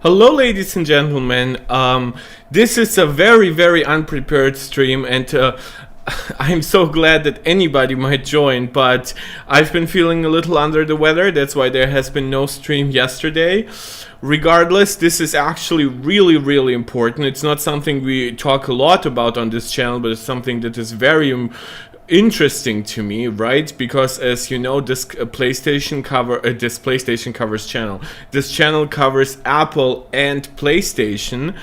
Hello, ladies and gentlemen. This is a very, very unprepared stream, and I'm so glad that anybody might join, but I've been feeling a little under the weather. That's why there has been no stream yesterday. Regardless, this is actually really, really important. It's not something we talk a lot about on this channel, but it's something that is very interesting to me, right? Because as you know, this PlayStation covers channel. This channel covers Apple and PlayStation.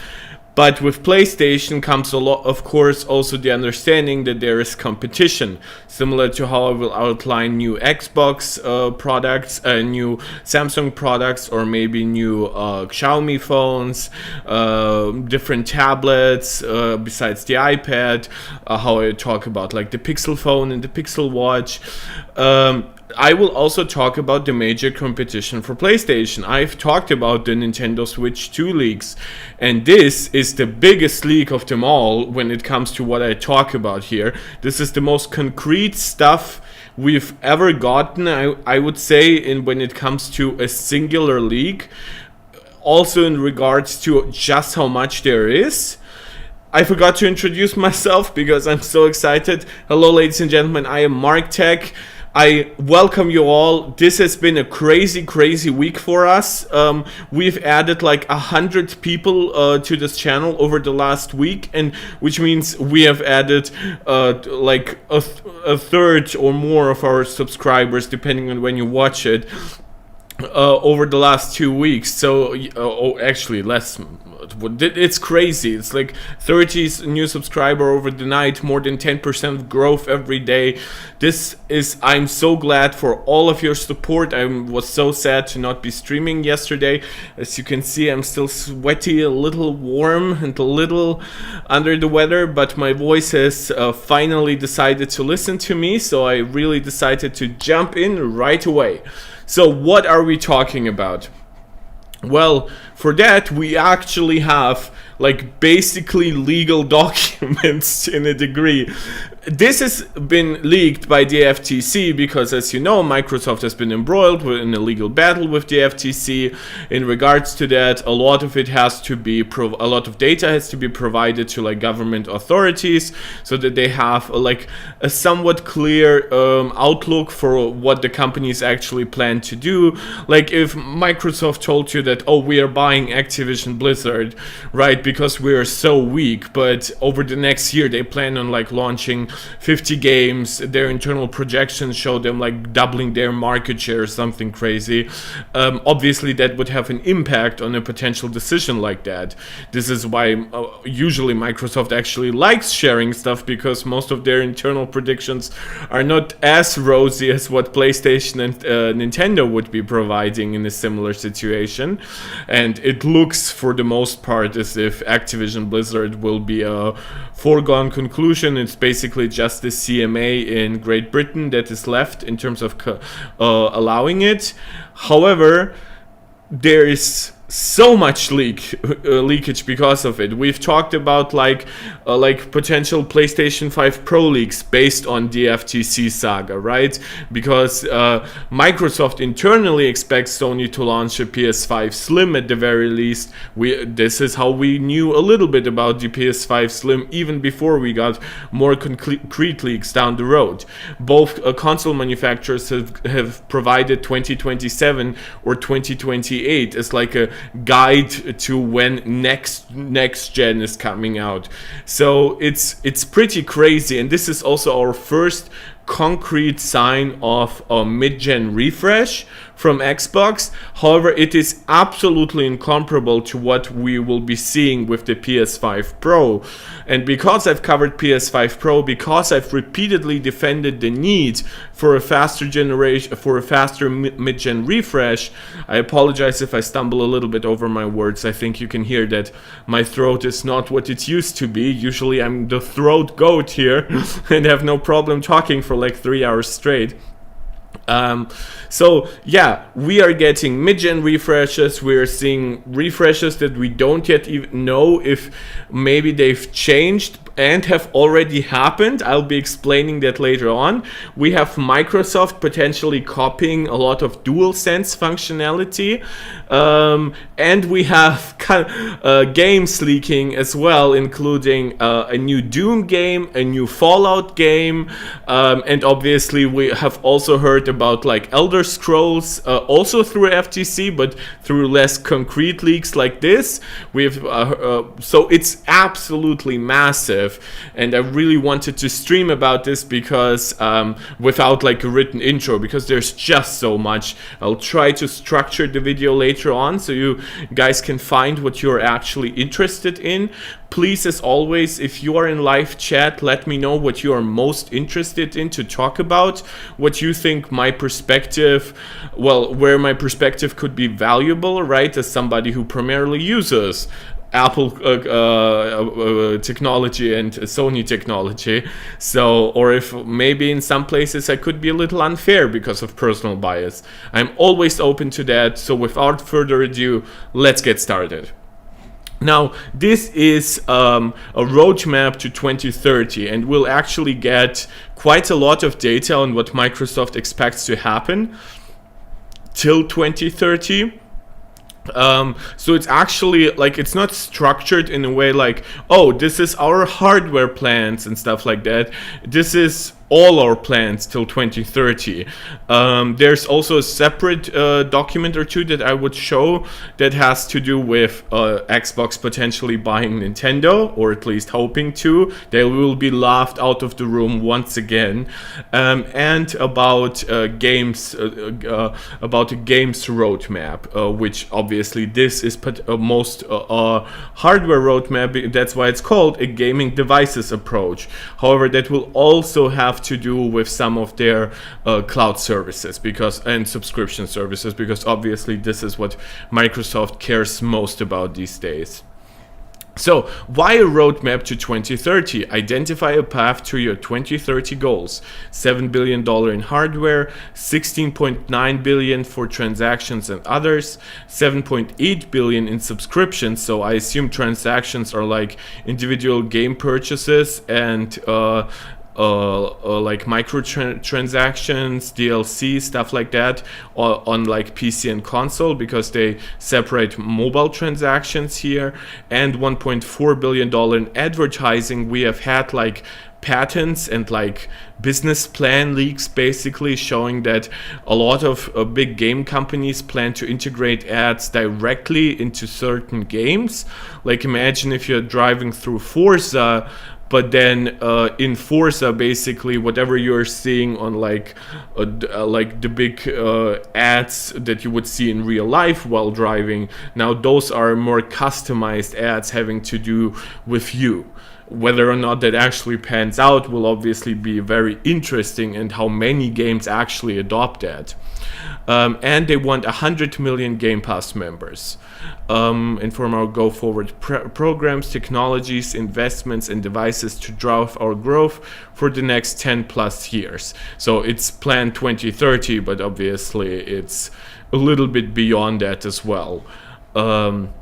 But with PlayStation comes a lot, of course, also the understanding that there is competition, similar to how I will outline new Xbox products, new Samsung products, or maybe new Xiaomi phones, different tablets, besides the iPad, how I talk about like the Pixel phone and the Pixel Watch. I will also talk about the major competition for PlayStation. I've talked about the Nintendo Switch 2 leaks, and this is the biggest leak of them all when it comes to what I talk about here. This is the most concrete stuff we've ever gotten, I would say, when it comes to a singular leak. Also in regards to just how much there is. I forgot to introduce myself because I'm so excited. Hello, ladies and gentlemen, I am Mark Tech. I welcome you all. This has been a crazy week for us. We've added like 100 people to this channel over the last week, and which means we have added like a third or more of our subscribers, depending on when you watch it, over the last 2 weeks. So actually less. It's crazy. It's like 30 new subscriber over the night, more than 10% growth every day. I'm so glad for all of your support. I was so sad to not be streaming yesterday. As you can see, I'm still sweaty, a little warm, and a little under the weather, but my voice has finally decided to listen to me, so I really decided to jump in right away. So what are we talking about? Well, for that we actually have like basically legal documents in a degree. This has been leaked by the FTC because, as you know, Microsoft has been embroiled in a legal battle with the FTC. In regards to that, a lot of it has to be a lot of data has to be provided to like government authorities so that they have like a somewhat clear outlook for what the companies actually plan to do. Like if Microsoft told you that, oh, we are buying Activision Blizzard, right, because we are so weak, but over the next year they plan on like launching 50 games, their internal projections show them like doubling their market share or something crazy. Obviously that would have an impact on a potential decision like that. This is why usually Microsoft actually likes sharing stuff, because most of their internal predictions are not as rosy as what PlayStation and Nintendo would be providing in a similar situation. And it looks for the most part as if Activision Blizzard will be a foregone conclusion. It's basically just the CMA in Great Britain that is left in terms of allowing it. However, there is so much leakage because of it. We've talked about like potential PlayStation 5 Pro leaks based on the FTC saga, right? Because Microsoft internally expects Sony to launch a PS5 Slim at the very least. This is how we knew a little bit about the PS5 Slim even before we got more concrete leaks down the road. Both console manufacturers have provided 2027 or 2028 as like a guide to when next gen is coming out. So it's pretty crazy, and this is also our first concrete sign of a mid-gen refresh from Xbox. However, it is absolutely incomparable to what we will be seeing with the PS5 Pro. And because I've covered PS5 Pro, because I've repeatedly defended the need for a faster generation, for a faster mid-gen refresh, I apologize if I stumble a little bit over my words. I think you can hear that my throat is not what it used to be. Usually I'm the throat goat here and have no problem talking for like 3 hours straight. So yeah, we are getting mid-gen refreshes. We're seeing refreshes that we don't yet even know if maybe they've changed and have already happened. I'll be explaining that later on. We have Microsoft potentially copying a lot of DualSense functionality, and we have games leaking as well, including a new Doom game, a new Fallout game, and obviously we have also heard about like Elder Scrolls, also through FTC, but through less concrete leaks like this. We've so it's absolutely massive. And I really wanted to stream about this because without like a written intro, because there's just so much. I'll try to structure the video later on so you guys can find what you're actually interested in. Please, as always, if you are in live chat, let me know what you are most interested in to talk about, what you think my perspective, well, where my perspective could be valuable, right, as somebody who primarily uses Apple technology and Sony technology. So, or if maybe in some places I could be a little unfair because of personal bias. I'm always open to that. So without further ado, let's get started. Now, this is a roadmap to 2030, and we'll actually get quite a lot of data on what Microsoft expects to happen till 2030. So it's actually like, it's not structured in a way like, oh, this is our hardware plans and stuff like that. This is all our plans till 2030. There's also a separate document or two that I would show that has to do with Xbox potentially buying Nintendo, or at least hoping to. They will be laughed out of the room once again. And about games, about a games roadmap, which obviously this is most hardware roadmap. That's why it's called a gaming devices approach. However, that will also have to do with some of their cloud services and subscription services, because obviously this is what Microsoft cares most about these days. So, why a roadmap to 2030? Identify a path to your 2030 goals. $7 billion in hardware, $16.9 billion for transactions and others, $7.8 billion in subscriptions. So I assume transactions are like individual game purchases and like microtransactions, DLC, stuff like that, on like PC and console, because they separate mobile transactions here, and $1.4 billion in advertising. We have had like patents and like business plan leaks basically showing that a lot of big game companies plan to integrate ads directly into certain games. Like, imagine if you're driving through Forza, but then in Forza, basically whatever you're seeing on like the big ads that you would see in real life while driving, now those are more customized ads having to do with you. Whether or not that actually pans out will obviously be very interesting, and how many games actually adopt that. And they want 100 million Game Pass members. And from our go forward programs, technologies, investments, and devices to drive our growth for the next 10 plus years. So it's planned 2030, but obviously it's a little bit beyond that as well.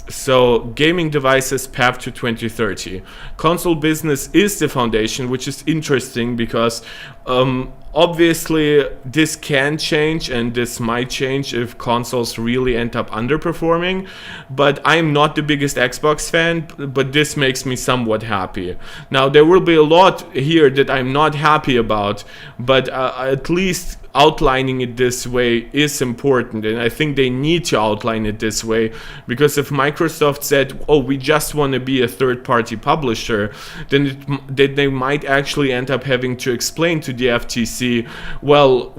So gaming devices path to 2030. Console business is the foundation, which is interesting because obviously this can change, and this might change if consoles really end up underperforming. But I'm not the biggest Xbox fan, but this makes me somewhat happy. Now, there will be a lot here that I'm not happy about, but at least outlining it this way is important, and I think they need to outline it this way, because if Microsoft said, oh, we just want to be a third-party publisher, then they might actually end up having to explain to the FTC, well,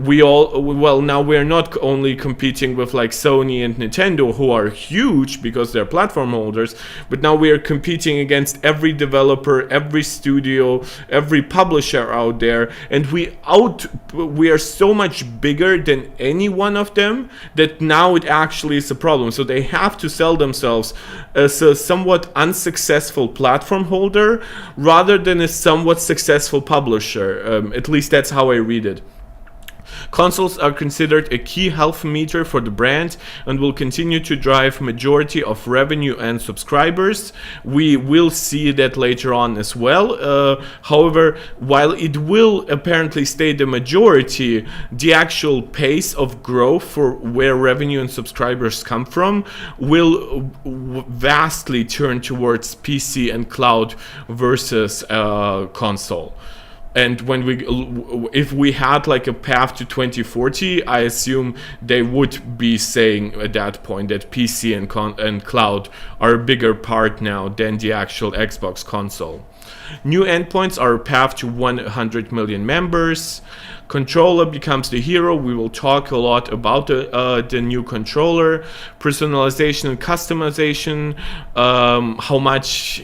now we're not only competing with like Sony and Nintendo, who are huge because they're platform holders, but now we are competing against every developer, every studio, every publisher out there, and we are so much bigger than any one of them that now it actually is a problem. So they have to sell themselves as a somewhat unsuccessful platform holder rather than a somewhat successful publisher. At least that's how I read it. Consoles are considered a key health meter for the brand and will continue to drive majority of revenue and subscribers. We will see that later on as well. However, while it will apparently stay the majority, the actual pace of growth for where revenue and subscribers come from will vastly turn towards PC and cloud versus console. And if we had like a path to 2040, I assume they would be saying at that point that PC and cloud are a bigger part now than the actual Xbox console. New endpoints are a path to 100 million members. Controller becomes the hero. We will talk a lot about the new controller, personalization and customization, how much,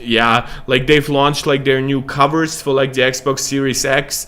like they've launched like their new covers for like the Xbox Series X.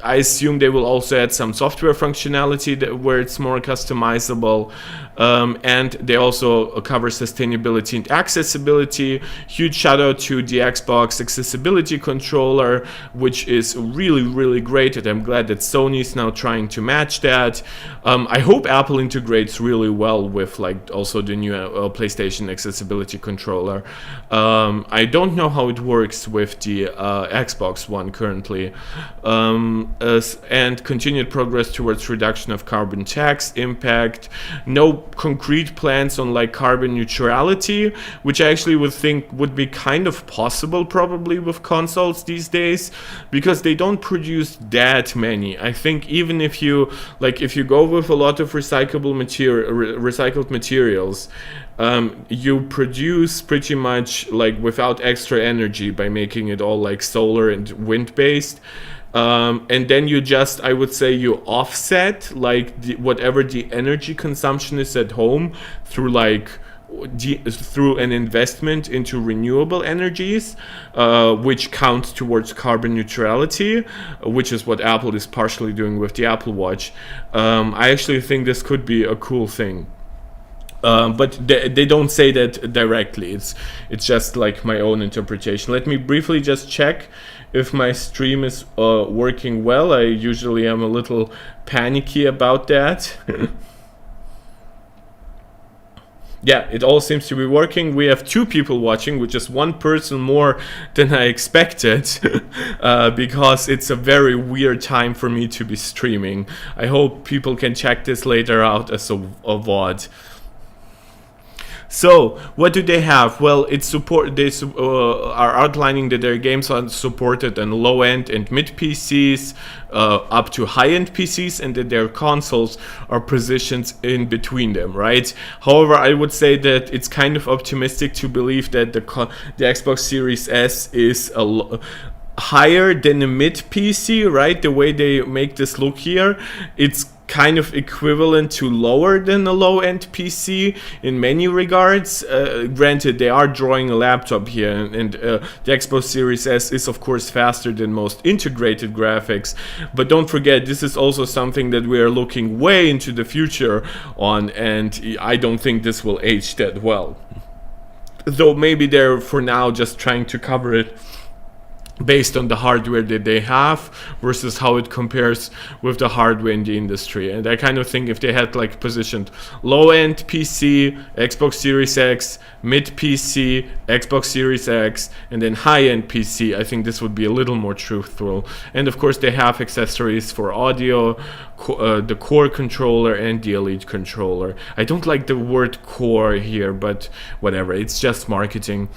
I assume they will also add some software functionality where it's more customizable. And they also cover sustainability and accessibility. Huge shout out to the Xbox accessibility controller, which is really, really great, and I'm glad that Sony's now trying to match that. I hope Apple integrates really well with like also the new PlayStation accessibility controller. I don't know how it works with the Xbox One currently. And continued progress towards reduction of carbon tax impact. No concrete plans on like carbon neutrality, which I actually would think would be kind of possible probably with consoles these days, because they don't produce that many. I think even if you go with a lot of recycled materials, you produce pretty much like without extra energy by making it all like solar and wind based. And then you just, I would say, you offset like whatever the energy consumption is at home through like through an investment into renewable energies, which counts towards carbon neutrality, which is what Apple is partially doing with the Apple Watch. I actually think this could be a cool thing. But they don't say that directly. It's just like my own interpretation. Let me briefly just check if my stream is working well. I usually am a little panicky about that. Yeah, it all seems to be working. We have 2 people watching, which is 1 person more than I expected, because it's a very weird time for me to be streaming. I hope people can check this later out as a VOD. So, what do they have? Well, they are outlining that their games are supported on low-end and mid-PCs, up to high-end PCs, and that their consoles are positioned in between them, right? However, I would say that it's kind of optimistic to believe that the Xbox Series S is higher than a mid-PC, right? The way they make this look here, it's kind of equivalent to lower than a low-end PC in many regards. Granted, they are drawing a laptop here, and the Xbox Series S is of course faster than most integrated graphics, but don't forget, this is also something that we are looking way into the future on, and I don't think this will age that well. Though maybe they're for now just trying to cover it based on the hardware that they have versus how it compares with the hardware in the industry. And I kind of think if they had like positioned low-end PC, Xbox Series X, mid-PC, Xbox Series X, and then high-end PC, I think this would be a little more truthful. And of course they have accessories for audio, the core controller and the Elite controller. I don't like the word core here, but whatever, it's just marketing.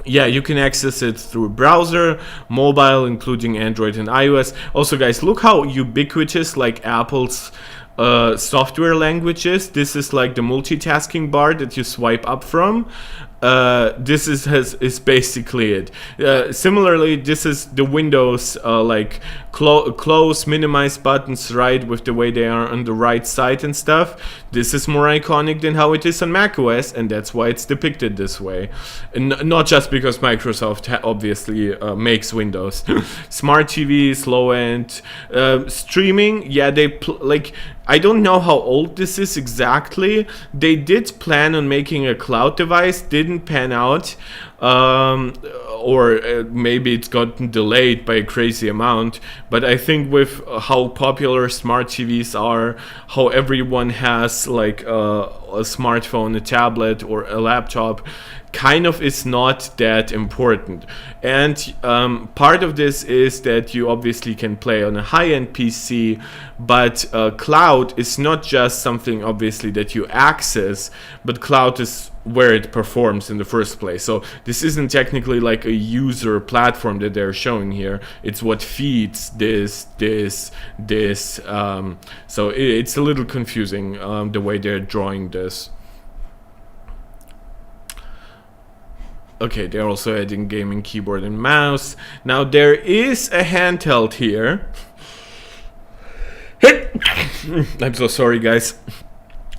Yeah, you can access it through browser, mobile, including Android and iOS. Also, guys, look how ubiquitous like Apple's software language is. This is like the multitasking bar that you swipe up from. This is basically it. Similarly, this is the Windows like close, minimize buttons, right, with the way they are on the right side and stuff. This is more iconic than how it is on macOS, and that's why it's depicted this way. And not just because Microsoft obviously makes Windows. Smart TVs, low end, streaming. Yeah, they like. I don't know how old this is exactly. They did plan on making a cloud device, didn't pan out. or maybe it's gotten delayed by a crazy amount. But I think with how popular smart TVs are, how everyone has like a smartphone, a tablet, or a laptop, kind of is not that important. And part of this is that you obviously can play on a high-end PC, but cloud is not just something obviously that you access, but cloud is where it performs in the first place. So this isn't technically like a user platform that they're showing here. It's what feeds this. So it's a little confusing the way they're drawing this. Okay, they're also adding gaming keyboard and mouse. Now there is a handheld here. I'm so sorry, guys.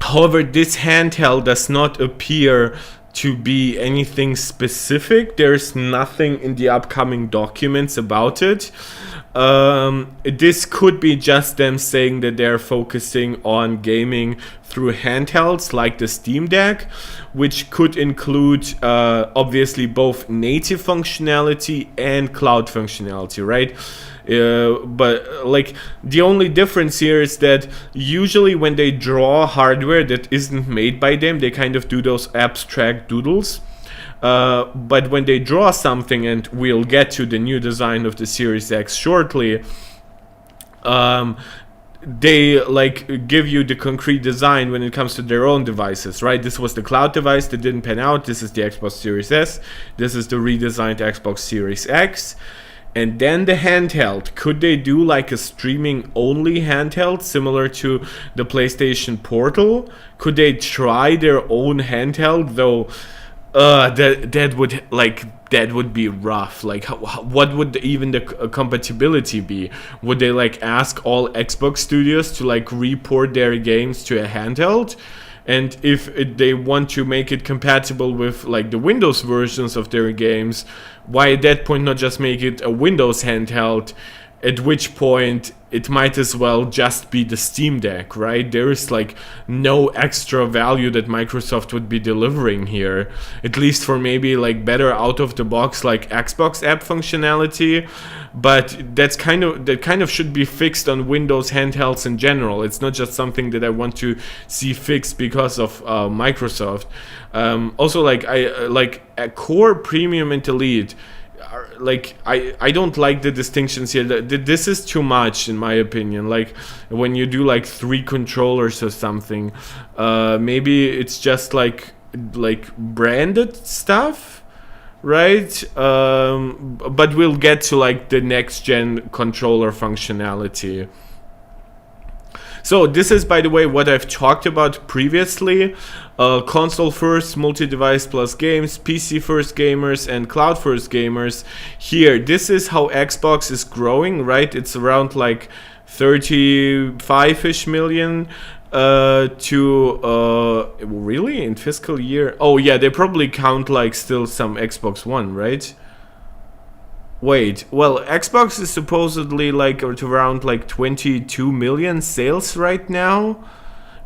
However, this handheld does not appear to be anything specific. There's nothing in the upcoming documents about it. This could be just them saying that they're focusing on gaming through handhelds like the Steam Deck, which could include obviously both native functionality and cloud functionality, right? But like the only difference here is that usually when they draw hardware that isn't made by them, they kind of do those abstract doodles. But when they draw something, and we'll get to the new design of the Series X shortly, they like give you the concrete design when it comes to their own devices, right? This was the cloud device that didn't pan out. This is the Xbox Series S. This is the redesigned Xbox Series X. And then the handheld. Could they do like a streaming only handheld similar to the PlayStation Portal? Could they try their own handheld? Though that would be rough. Like what would even the compatibility be? Would they like ask all Xbox studios to like report their games to a handheld? And if they want to make it compatible with like the Windows versions of their games, why at that point not just make it a Windows handheld? At which point it might as well just be the Steam Deck, right? There is like no extra value that Microsoft would be delivering here, at least for maybe like better out of the box like Xbox app functionality. But that kind of should be fixed on Windows handhelds in general. It's not just something that I want to see fixed because of Microsoft. Also, like a Core, Premium, and Elite. Like I don't like the distinctions here. This is too much in my opinion. Like when you do like 3 controllers or something, maybe it's just like branded stuff, right? But we'll get to like the next gen controller functionality. So this is, by the way, what I've talked about previously. Console first, multi-device plus games, PC first gamers, and cloud first gamers. Here, this is how Xbox is growing, right? It's around like 35-ish million to really in fiscal year. Oh yeah, they probably count like still some Xbox One, right? Wait, well, Xbox is supposedly like around like 22 million sales right now.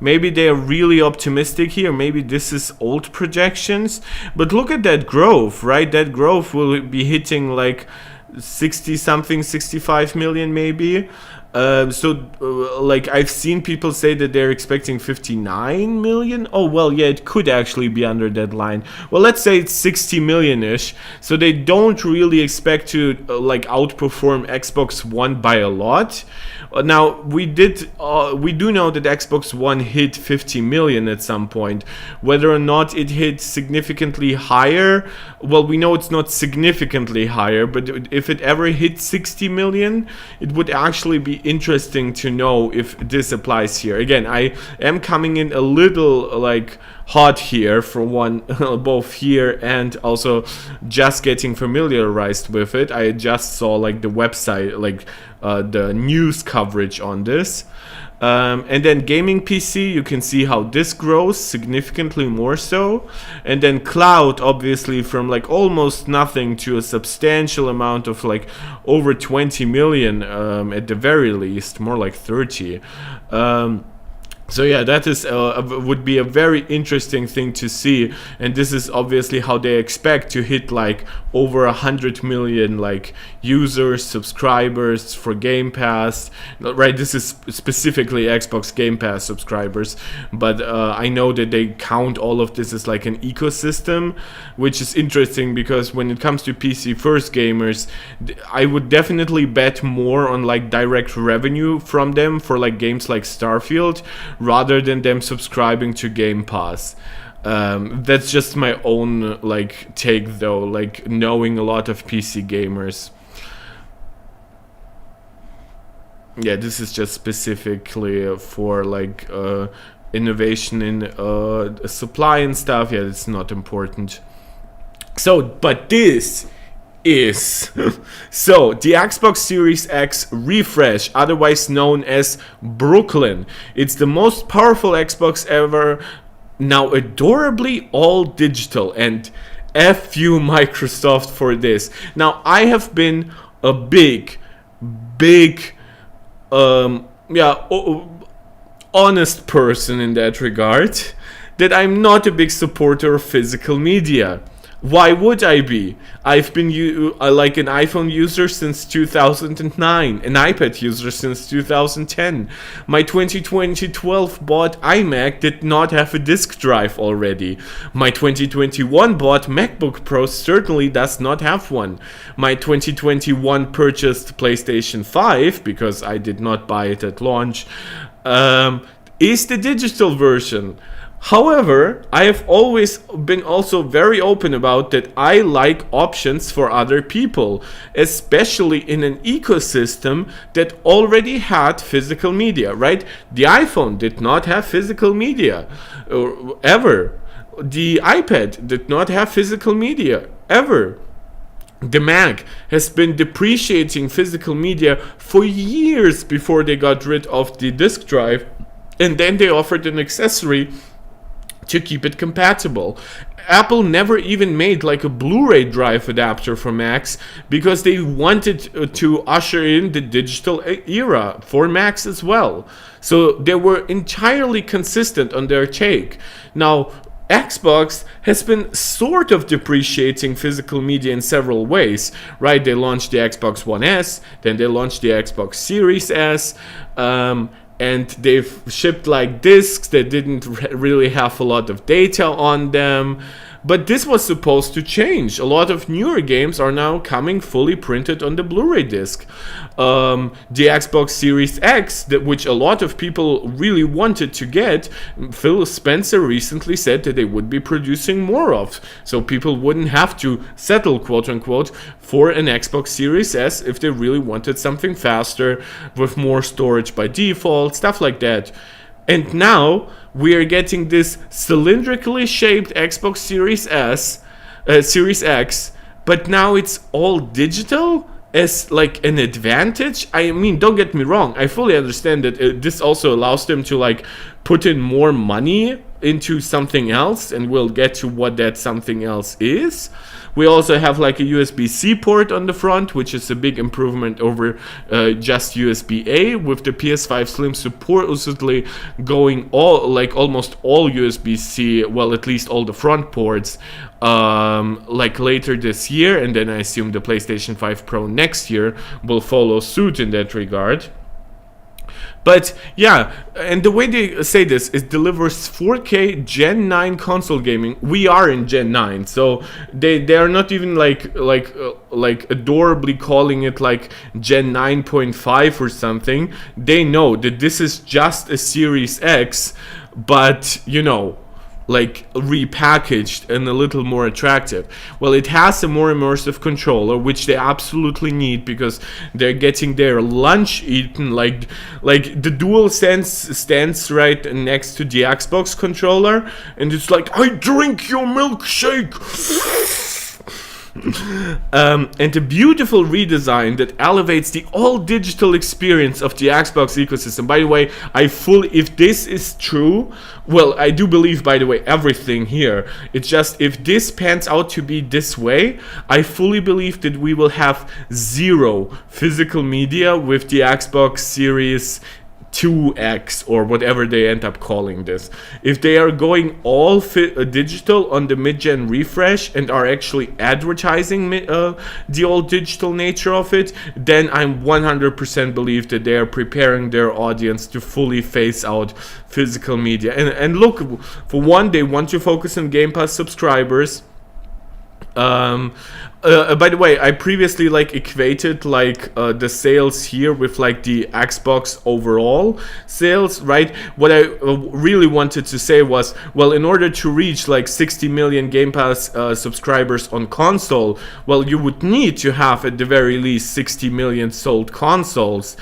Maybe they're really optimistic here. Maybe this is old projections. But look at that growth, right? That growth will be hitting like 60 something, 65 million maybe. Like I've seen people say that they're expecting 59 million. Oh, well, yeah, it could actually be under that line. Well, let's say it's 60 million-ish. So they don't really expect to like outperform Xbox One by a lot. Now, we do know that Xbox One hit 50 million at some point. Whether or not it hit significantly higher, well, we know it's not significantly higher, but if it ever hit 60 million, it would actually be interesting to know if this applies here. Again, I am coming in a little like hot here for one, both here and also just getting familiarized with it. I just saw like the website, like the news coverage on this. And then gaming PC, you can see how this grows significantly more so. And then cloud, obviously from like almost nothing to a substantial amount of like over 20 million at the very least, more like 30. So yeah, that is would be a very interesting thing to see, and this is obviously how they expect to hit like over 100 million like users, subscribers for Game Pass. Right, this is specifically Xbox Game Pass subscribers, but I know that they count all of this as like an ecosystem, which is interesting because when it comes to PC first gamers, I would definitely bet more on like direct revenue from them for like games like Starfield, rather than them subscribing to Game Pass. That's just my own like take though, like knowing a lot of PC gamers. Yeah, this is just specifically for like innovation in supply and stuff. Yeah, it's not important. So, but this is so the Xbox Series X refresh, otherwise known as Brooklyn. It's the most powerful Xbox ever, now adorably all digital, and F you Microsoft for this. Now I have been a big honest person in that regard, that I'm not a big supporter of physical media. Why would I be? I've been like an iPhone user since 2009, an iPad user since 2010. My 2012 bought iMac did not have a disk drive already. My 2021 bought MacBook Pro certainly does not have one. My 2021 purchased PlayStation 5, because I did not buy it at launch, is the digital version. However, I have always been also very open about that I like options for other people, especially in an ecosystem that already had physical media, right? The iPhone did not have physical media ever. The iPad did not have physical media ever. The Mac has been depreciating physical media for years before they got rid of the disk drive, and then they offered an accessory to keep it compatible. Apple never even made like a Blu-ray drive adapter for Macs because they wanted to usher in the digital era for Macs as well. So they were entirely consistent on their take. Now, Xbox has been sort of depreciating physical media in several ways, right? They launched the Xbox One S, then they launched the Xbox Series S, and they've shipped like discs that didn't really have a lot of data on them. But this was supposed to change. A lot of newer games are now coming fully printed on the Blu-ray disc. The Xbox Series X, which a lot of people really wanted to get, Phil Spencer recently said that they would be producing more of. So people wouldn't have to settle, quote unquote, for an Xbox Series S if they really wanted something faster, with more storage by default, stuff like that. And now we are getting this cylindrically shaped Xbox Series X, but now it's all digital as like an advantage. I mean, don't get me wrong, I fully understand that this also allows them to like put in more money into something else, and we'll get to what that something else is. We also have like a USB-C port on the front, which is a big improvement over just USB-A, with the PS5 Slim supposedly going almost all USB-C, well, at least all the front ports, like later this year, and then I assume the PlayStation 5 Pro next year will follow suit in that regard. But yeah, and the way they say this is delivers 4K Gen 9 console gaming. We are in Gen 9, so they are not even like adorably calling it like Gen 9.5 or something. They know that this is just a Series X, but you know, like repackaged and a little more attractive. Well, it has a more immersive controller, which they absolutely need because they're getting their lunch eaten. Like the DualSense stands right next to the Xbox controller, and it's like, I drink your milkshake. And a beautiful redesign that elevates the all-digital experience of the Xbox ecosystem. By the way, if this is true, well, I do believe, by the way, everything here. It's just, if this pans out to be this way, I fully believe that we will have zero physical media with the Xbox Series 2x or whatever they end up calling this. If they are going all digital on the mid-gen refresh and are actually advertising the old digital nature of it, then I'm 100% believe that they are preparing their audience to fully phase out physical media. And look, for one, they want to focus on Game Pass subscribers. By the way, I previously equated the sales here with the Xbox overall sales, right? What I really wanted to say was, well, in order to reach 60 million Game Pass subscribers on console, well, you would need to have at the very least 60 million sold consoles,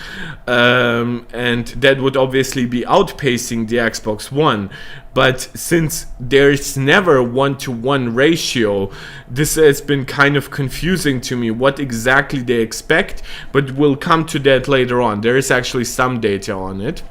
and that would obviously be outpacing the Xbox One. But since there's never a 1-to-1 ratio, this has been kind of confusing to me what exactly they expect, but we'll come to that later on. There is actually some data on it.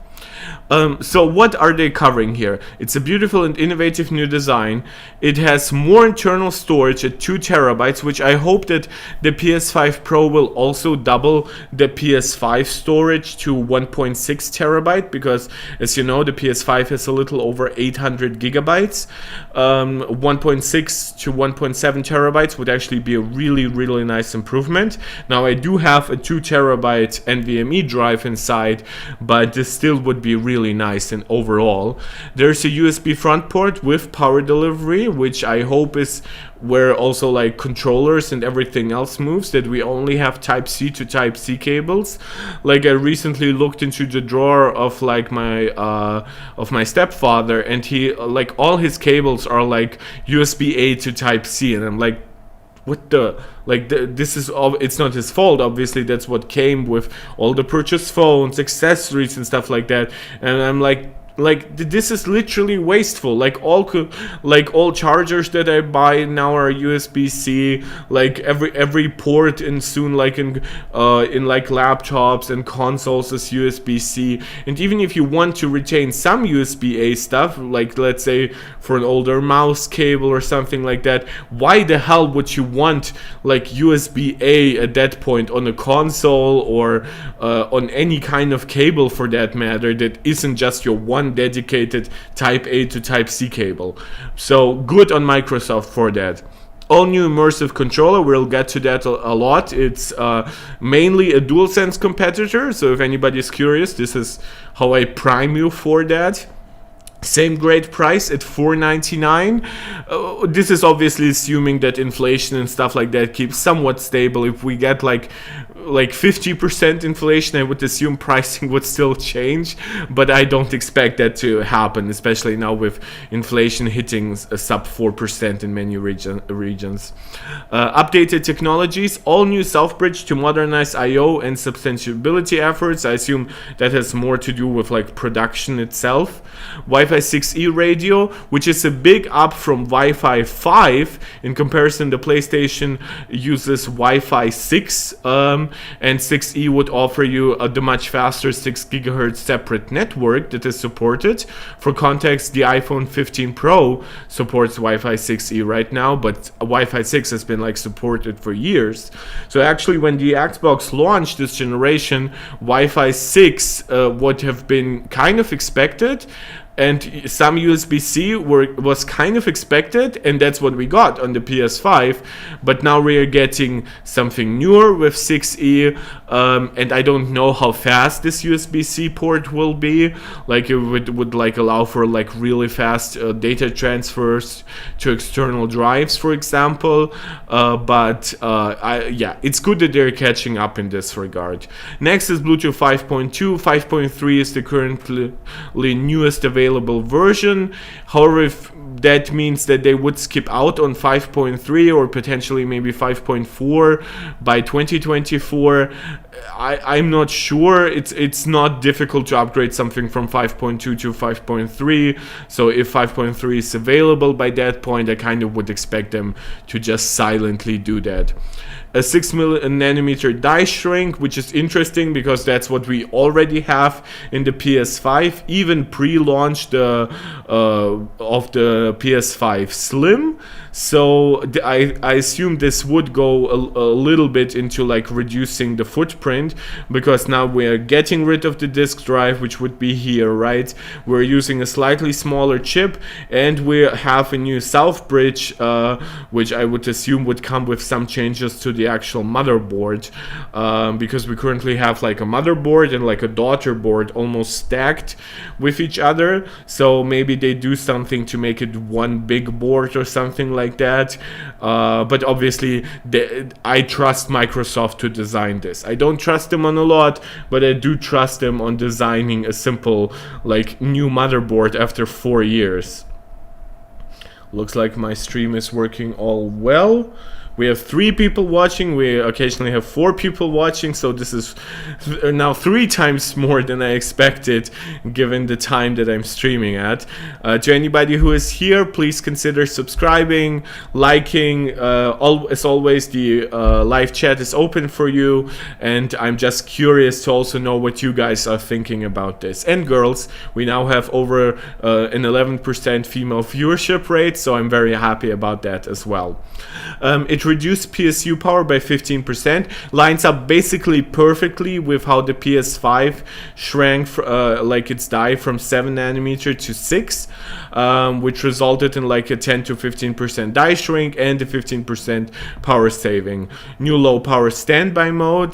So what are they covering here? It's a beautiful and innovative new design. It has more internal storage at 2 terabytes, which I hope that the PS5 Pro will also double the PS5 storage to 1.6 terabyte, because as you know, the PS5 has a little over 800 gigabytes. 1.6 to 1.7 terabytes would actually be a really nice improvement. Now I do have a 2 terabyte NVMe drive inside, but this still would be really nice. And overall, there's a USB front port with power delivery, which I hope is where also controllers and everything else moves, that we only have Type C to Type C cables. I recently looked into the drawer of my stepfather, and he all his cables are USB A to Type C, and I'm like, what the, this is all, it's not his fault, obviously. That's what came with all the purchased phones, accessories and stuff like that. And I'm like this is literally wasteful. All chargers that I buy now are USB-C. Every port, and soon in laptops and consoles is USB-C. And even if you want to retain some USB-A stuff, let's say for an older mouse cable or something like that, why the hell would you want USB-A at that point on a console, or on any kind of cable for that matter, that isn't just your one dedicated Type A to Type C cable? So good on Microsoft for that. All new immersive controller, we'll get to that a lot. It's mainly a DualSense competitor, so if anybody's curious, this is how I prime you for that. Same great price at $499. This is obviously assuming that inflation and stuff like that keeps somewhat stable. If we get 50% inflation, I would assume pricing would still change, but I don't expect that to happen, especially now with inflation hitting sub 4% in many regions. Updated technologies, all new Southbridge to modernize I/O and substantiability efforts. I assume that has more to do with production itself. Wi-Fi 6E radio, which is a big up from Wi-Fi 5. In comparison, the PlayStation uses Wi-Fi 6, and 6E would offer you the much faster 6 gigahertz separate network that is supported. For context, the iPhone 15 Pro supports Wi-Fi 6E right now, but Wi-Fi 6 has been supported for years. So actually, when the Xbox launched this generation, Wi-Fi 6 would have been kind of expected, and some USB-C was kind of expected, and that's what we got on the PS5. But now we are getting something newer with 6E, and I don't know how fast this USB-C port will be. It would allow for really fast data transfers to external drives, for example. Yeah, it's good that they're catching up in this regard. Next is Bluetooth 5.2. 5.3 is the currently newest available version. However, if that means that they would skip out on 5.3 or potentially maybe 5.4 by 2024, I'm not sure. It's not difficult to upgrade something from 5.2 to 5.3. So if 5.3 is available by that point, I kind of would expect them to just silently do that. A 6 nanometer die shrink, which is interesting because that's what we already have in the PS5. Even pre-launch of the the PS5 Slim. So I assume this would go a little bit into like reducing the footprint, because now we're getting rid of the disk drive, which would be here, right? We're using a slightly smaller chip, and we have a new South Bridge, which I would assume would come with some changes to the actual motherboard, because we currently have like a motherboard and like a daughter board almost stacked with each other. So maybe they do something to make it one big board or something like that, but obviously I trust Microsoft to design this. I don't trust them on a lot, but I do trust them on designing a simple like new motherboard after 4 years. Looks like my stream is working all well. We have 3 people watching. We occasionally have 4 people watching, so this is now 3 times more than I expected, given the time that I'm streaming at. To anybody who is here, please consider subscribing, liking. As always, the live chat is open for you, and I'm just curious to also know what you guys are thinking about this. And girls, we now have over an 11% female viewership rate, so I'm very happy about that as well. It reduced PSU power by 15%, lines up basically perfectly with how the PS5 shrank like its die from 7 nanometer to 6, which resulted in like a 10 to 15% die shrink and a 15% power saving. New low power standby mode.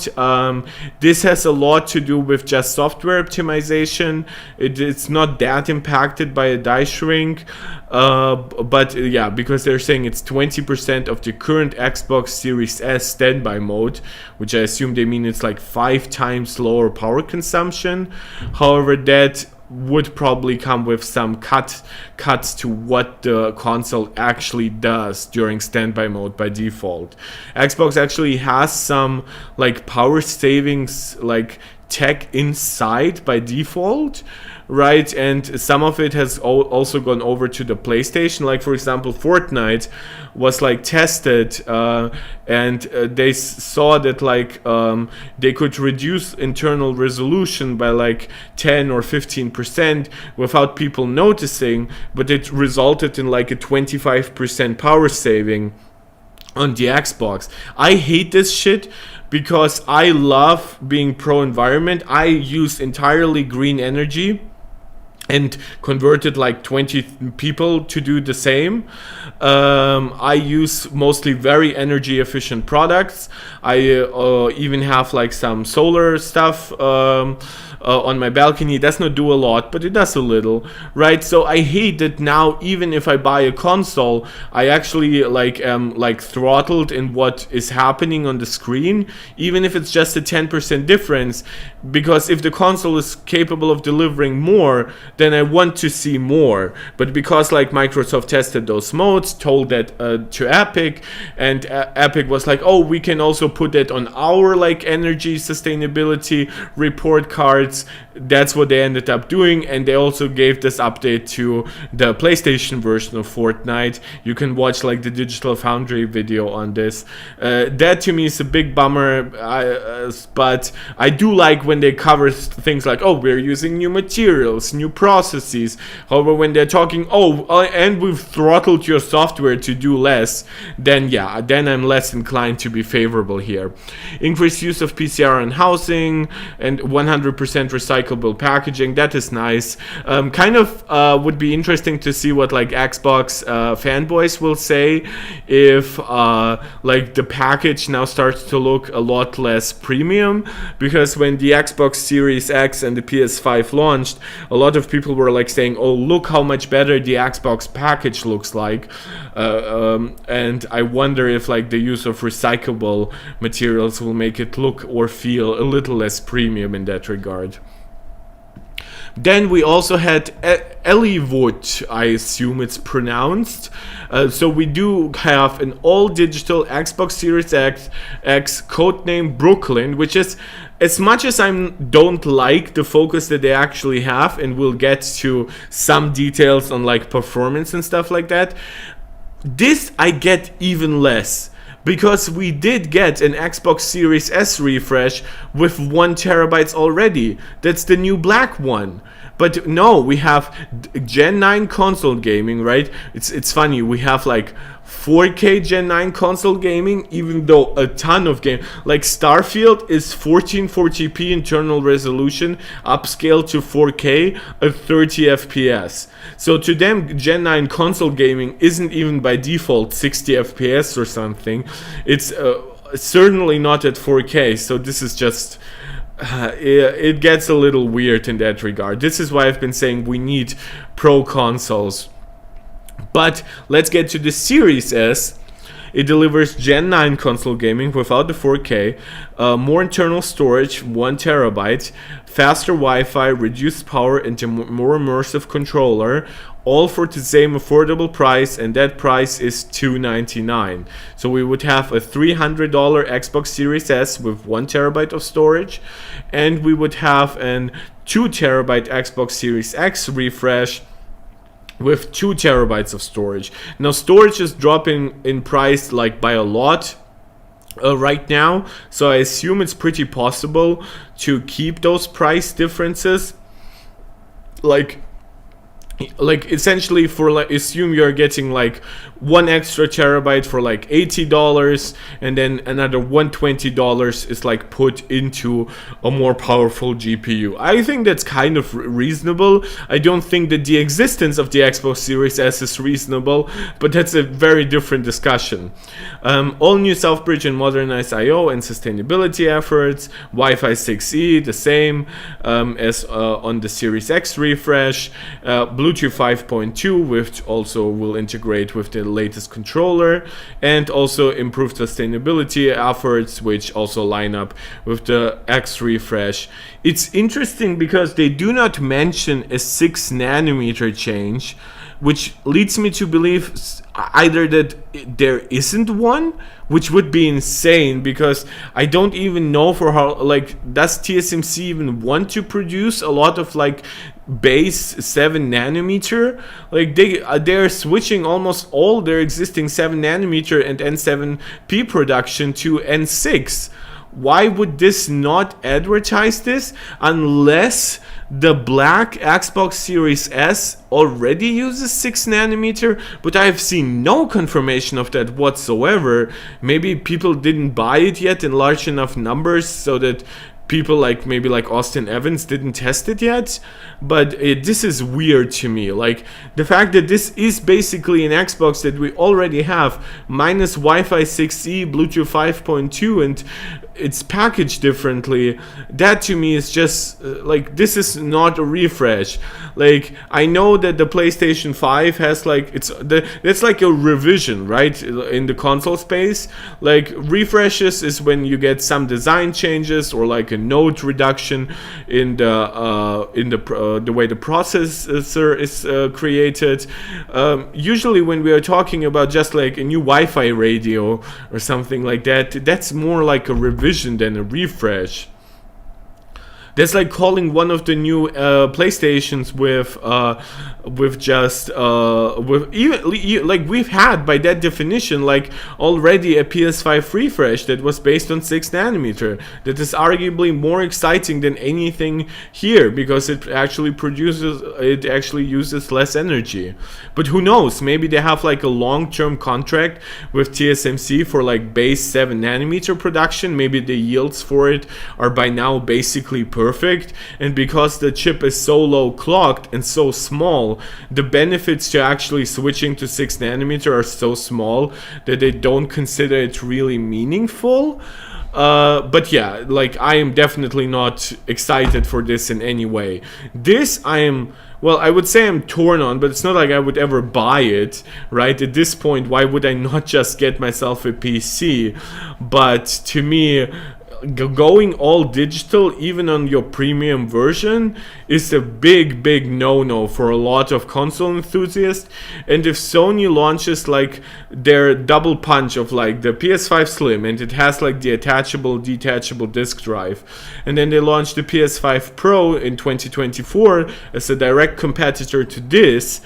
This has a lot to do with just software optimization. It's not that impacted by a die shrink, but yeah, because they're saying it's 20% of the current Xbox Series S standby mode, which I assume they mean it's like 5 times lower power consumption. However, that would probably come with some cuts to what the console actually does during standby mode by default. Xbox actually has some like power savings like tech inside by default, right? And some of it has also gone over to the PlayStation. Like for example, Fortnite was like tested, and they saw that like they could reduce internal resolution by like 10 or 15% without people noticing, but it resulted in like a 25% power saving on the Xbox. I hate this shit because I love being pro-environment. I use entirely green energy and converted like 20 people to do the same. I use mostly very energy efficient products. I even have like some solar stuff on my balcony. It does not do a lot, but it does a little, right? So I hate that now, even if I buy a console, I actually like am like throttled in what is happening on the screen, even if it's just a 10% difference, because if the console is capable of delivering more, then I want to see more. But because like Microsoft tested those modes, told that to Epic, and Epic was like, oh, we can also put that on our like energy sustainability report cards. That's what they ended up doing, and they also gave this update to the PlayStation version of Fortnite. You can watch like the Digital Foundry video on this. That to me is a big bummer, but I do like when they cover things like, oh, we're using new materials, new processes. However, when they're talking, and we've throttled your software to do less, then yeah, then I'm less inclined to be favorable here. Increased use of PCR in housing and 100% recyclable packaging. That is nice. Kind of would be interesting to see what like Xbox fanboys will say if like the package now starts to look a lot less premium, because when the Xbox Series X and the PS5 launched, a lot of people were like saying, oh, look how much better the Xbox package looks like, and I wonder if like the use of recyclable materials will make it look or feel a little less premium in that regard. Then we also had Ellewood, I assume it's pronounced. So we do have an all-digital Xbox Series X codename Brooklyn, which is, as much as I don't like the focus that they actually have, and we'll get to some details on like performance and stuff like that, this I get even less. because we did get an Xbox Series S refresh with 1 terabyte already. That's the new black one. But no, we have Gen 9 console gaming, right? It's funny, we have like 4K Gen 9 console gaming, even though a ton of game like Starfield is 1440p internal resolution upscaled to 4K at 30 FPS. So to them, Gen 9 console gaming isn't even by default 60 FPS or something. It's certainly not at 4K. So this is just it gets a little weird in that regard. This is why I've been saying we need pro consoles. But let's get to the Series S. It delivers Gen 9 console gaming without the 4K, more internal storage, 1 terabyte, faster Wi-Fi, reduced power, and a more immersive controller, all for the same affordable price, and that price is $299. So we would have a $300 Xbox Series S with 1 terabyte of storage, and we would have an 2 terabyte Xbox Series X refresh with 2 terabytes of storage. Now storage is dropping in price like by a lot right now, so I assume it's pretty possible to keep those price differences. Like essentially, for like, assume you're getting like 1 extra terabyte for like $80, and then another $120 is like put into a more powerful GPU. I think that's kind of reasonable. I don't think that the existence of the Xbox Series S is reasonable, but that's a very different discussion. All new Southbridge and modernized I/O and sustainability efforts. Wi-Fi 6E, the same as on the Series X refresh. Bluetooth 5.2, which also will integrate with the latest controller, and also improved sustainability efforts, which also line up with the X refresh. It's interesting because they do not mention a 6 nanometer change, which leads me to believe either that there isn't one, which would be insane, because I don't even know for how, like, does TSMC even want to produce a lot of like base 7 nanometer? Like they're switching almost all their existing 7 nanometer and N7P production to N6. Why would this not advertise this unless the black Xbox Series S already uses 6 nanometer? But I've seen no confirmation of that whatsoever. Maybe people didn't buy it yet in large enough numbers so that people like maybe like Austin Evans didn't test it yet. But this is weird to me. Like the fact that this is basically an Xbox that we already have minus Wi-Fi 6E, Bluetooth 5.2, and it's packaged differently, that to me is just like, this is not a refresh. Like I know that the PlayStation 5 has like, it's like a revision, right, in the console space. Like refreshes is when you get some design changes or like a node reduction in the way the processor is created. Usually when we are talking about just like a new Wi-Fi radio or something like that, that's more like a revision than a refresh. That's like calling one of the new PlayStations with just with even like we've had by that definition like already a PS5 refresh that was based on 6 nanometer. That is arguably more exciting than anything here because it actually uses less energy. But who knows? Maybe they have like a long-term contract with TSMC for like base 7 nanometer production. Maybe the yields for it are by now basically perfect, and because the chip is so low clocked and so small, the benefits to actually switching to 6 nanometer are so small that they don't consider it really meaningful. But yeah, like I am definitely not excited for this in any way. This I would say I'm torn on, but it's not like I would ever buy it, right? At this point, why would I not just get myself a PC? But to me, going all digital, even on your premium version, is a big no-no for a lot of console enthusiasts. And if Sony launches like their double punch of like the PS5 Slim, and it has like the detachable disk drive, and then they launch the PS5 Pro in 2024 as a direct competitor to this,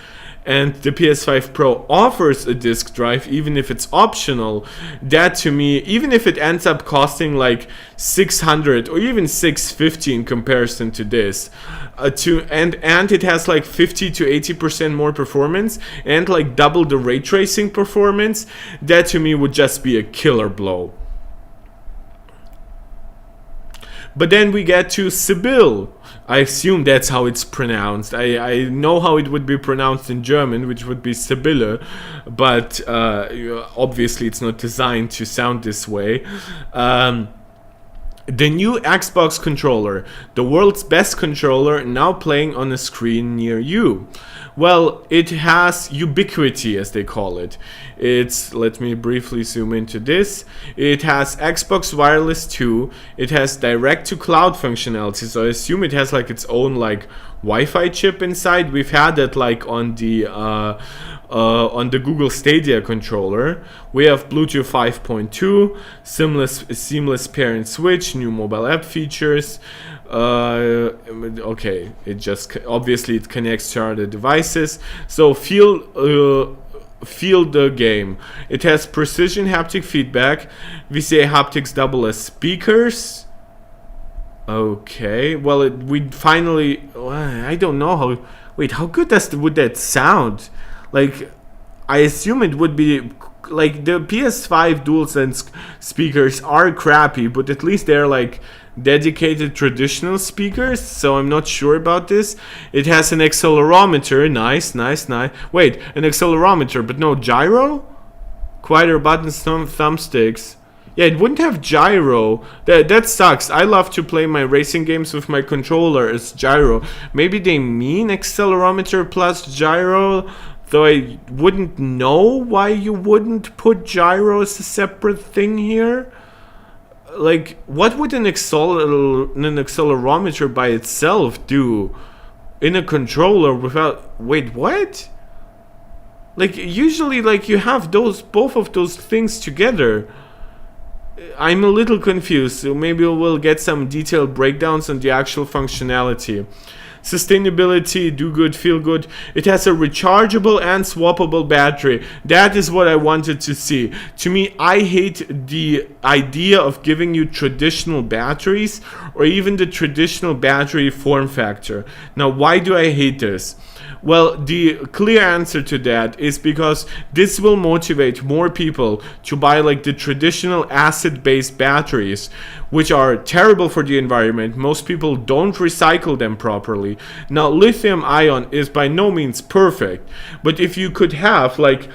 and the PS5 Pro offers a disk drive, even if it's optional, that to me, even if it ends up costing like 600 or even 650 in comparison to this, and it has like 50 to 80% more performance and like double the ray tracing performance, that to me would just be a killer blow. But then we get to Sebile. I assume that's how it's pronounced. I know how it would be pronounced in German, which would be Sebile, but obviously it's not designed to sound this way. The new Xbox controller, the world's best controller, now playing on a screen near you. Well, it has ubiquity, as they call it. Let me briefly zoom into this. It has Xbox Wireless 2. It has direct-to-cloud functionality, so I assume it has like its own like Wi-Fi chip inside. We've had that like on the Google Stadia controller. We have Bluetooth 5.2, seamless pair and switch, new mobile app features. Okay, it just obviously it connects to other devices. So feel the game. It has precision haptic feedback. We say haptics double as speakers. Okay, well we finally. I don't know how. Wait, how good would that sound? Like, I assume it would be like the PS5 DualSense speakers are crappy, but at least they're like dedicated traditional speakers, so I'm not sure about this. It has an accelerometer, nice. Wait, an accelerometer, but no gyro? Quieter buttons, thumbsticks. Yeah, it wouldn't have gyro. That sucks. I love to play my racing games with my controller as gyro. Maybe they mean accelerometer plus gyro, though I wouldn't know why you wouldn't put gyro as a separate thing here. Like, what would an accelerometer by itself do in a controller without... Wait, what? Like, usually, like, you have both of those things together. I'm a little confused, so maybe we'll get some detailed breakdowns on the actual functionality. Sustainability, do good, feel good. It has a rechargeable and swappable battery. That is what I wanted to see. To me, I hate the idea of giving you traditional batteries or even the traditional battery form factor. Now, why do I hate this? Well, the clear answer to that is because this will motivate more people to buy like the traditional acid-based batteries, which are terrible for the environment. Most people don't recycle them properly. Now, lithium ion is by no means perfect, but if you could have like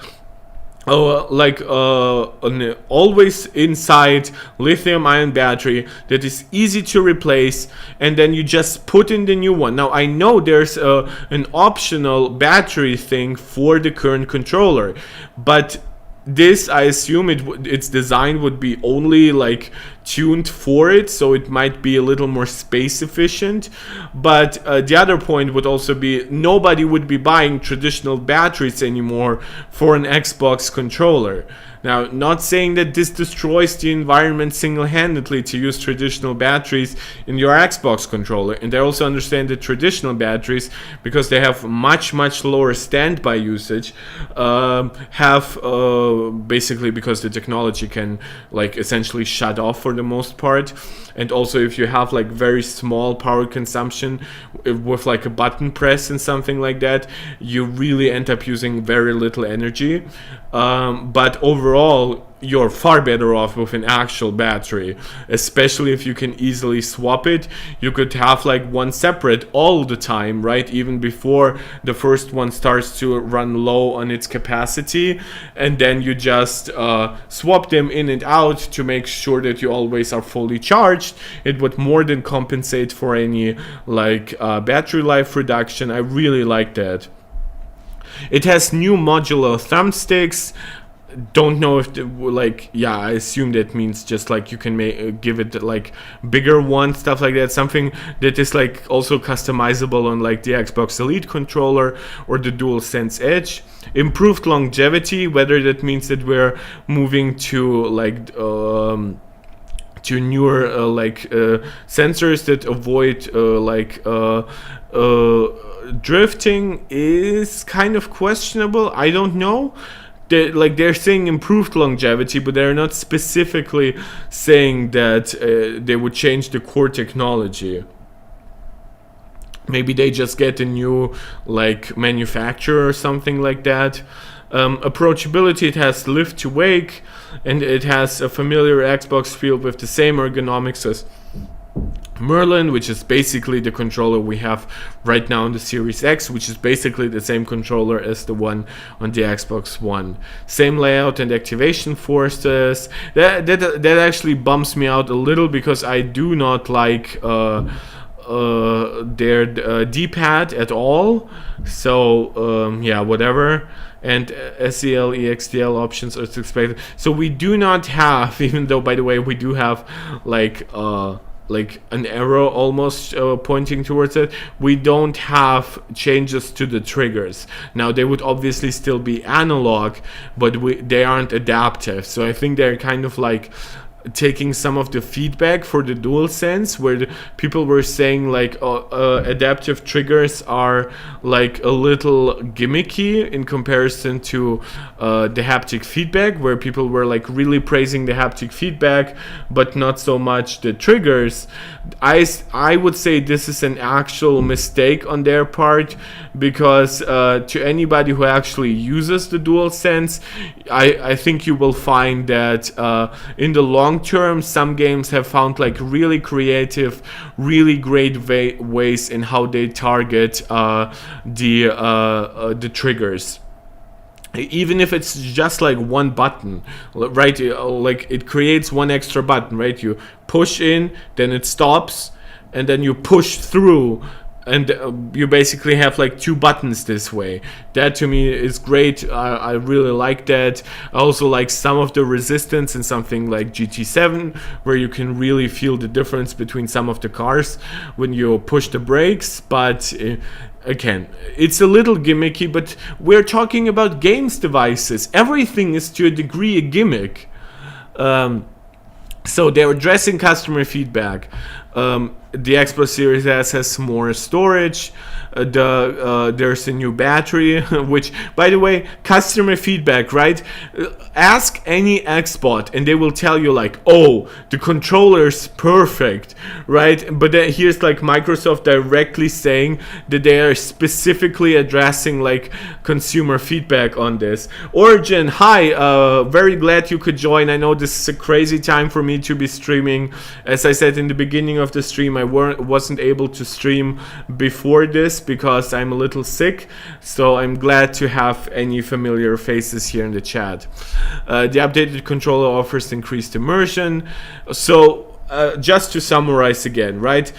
an always inside lithium ion battery that is easy to replace, and then you just put in the new one. Now I know there's an optional battery thing for the current controller, but this, I assume its design would be only like tuned for it, so it might be a little more space efficient. But the other point would also be nobody would be buying traditional batteries anymore for an Xbox controller. Now, not saying that this destroys the environment single-handedly to use traditional batteries in your Xbox controller. And I also understand that traditional batteries, because they have much lower standby usage, have basically because the technology can like essentially shut off for the most part. And also if you have like very small power consumption with like a button press and something like that, you really end up using very little energy. But overall, you're far better off with an actual battery, especially if you can easily swap it. You could have like one separate all the time, right? Even before the first one starts to run low on its capacity, and then you just swap them in and out to make sure that you always are fully charged. It would more than compensate for any like battery life reduction. I really like that. It has new modular thumbsticks. Don't know if I assume that means just like you can give it like bigger one, stuff like that. Something that is like also customizable on like the Xbox Elite controller or the DualSense Edge. Improved longevity, whether that means that we're moving to like to newer sensors that avoid drifting is kind of questionable. I don't know. They're saying improved longevity, but they're not specifically saying that they would change the core technology. Maybe they just get a new manufacturer or something like that. Approachability, it has lift to wake, and it has a familiar Xbox feel with the same ergonomics as Merlin, which is basically the controller we have right now on the Series X, which is basically the same controller as the one on the Xbox One. Same layout and activation forces. That actually bums me out a little, because I do not like their D-pad at all. So yeah, whatever. And SEL, EXTL options are expected. So we do not have, even though, by the way, we do have an arrow almost pointing towards it, we don't have changes to the triggers. Now, they would obviously still be analog, but they aren't adaptive. So I think they're kind of taking some of the feedback for the DualSense, where people were saying adaptive triggers are a little gimmicky in comparison to the haptic feedback, where people were really praising the haptic feedback but not so much the triggers. I would say this is an actual mistake on their part, because to anybody who actually uses the DualSense, I think you will find that in the long term, some games have found really creative, really great ways in how they target the triggers. Even if it's just one button, right? It creates one extra button, right? You push in, then it stops, and then you push through, and you basically have two buttons this way. That to me is great. I really like that. I also like some of the resistance in something like GT7, where you can really feel the difference between some of the cars when you push the brakes. But again, it's a little gimmicky, but we're talking about games devices. Everything is to a degree a gimmick. So they're addressing customer feedback. The Xbox Series S has more storage. There's a new battery, which, by the way, customer feedback, right? Ask any Xbot and they will tell you oh, the controller's perfect, right? But then here's Microsoft directly saying that they are specifically addressing consumer feedback on this. Origin, hi, very glad you could join. I know this is a crazy time for me to be streaming. As I said in the beginning of the stream, I wasn't able to stream before this because I'm a little sick, so I'm glad to have any familiar faces here in the chat. The updated controller offers increased immersion. So just to summarize again, right?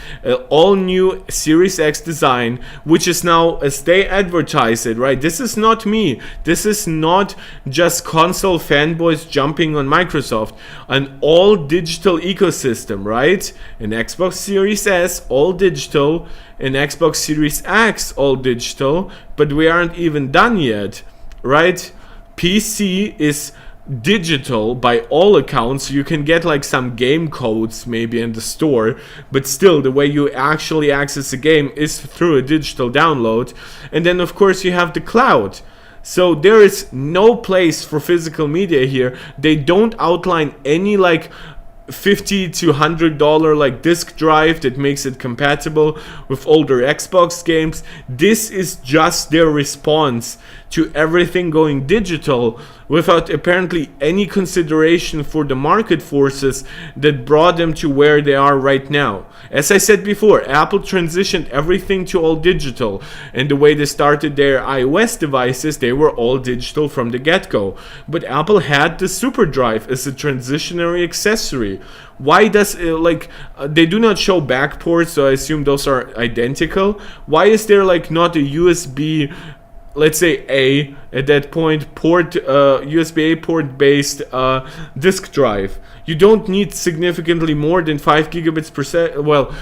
All new Series X design, which is now, as they advertise it, right? This is not me. This is not just console fanboys jumping on Microsoft. An all digital ecosystem, right? An Xbox Series S, all digital. An Xbox Series X, all digital. But we aren't even done yet, right? PC is digital by all accounts. You can get some game codes maybe in the store, but still the way you actually access a game is through a digital download. And then of course you have the cloud. So there is no place for physical media here. They don't outline any $50 to $100 disk drive that makes it compatible with older Xbox games. This is just their response to everything going digital, without apparently any consideration for the market forces that brought them to where they are right now. As I said before, Apple transitioned everything to all digital, and the way they started their iOS devices, they were all digital from the get-go. But Apple had the SuperDrive as a transitionary accessory. Why does they do not show back ports, so I assume those are identical. Why is there not a USB, let's say A at that point, port USB A port based disk drive? You don't need significantly more than 5 gigabits per second. Well,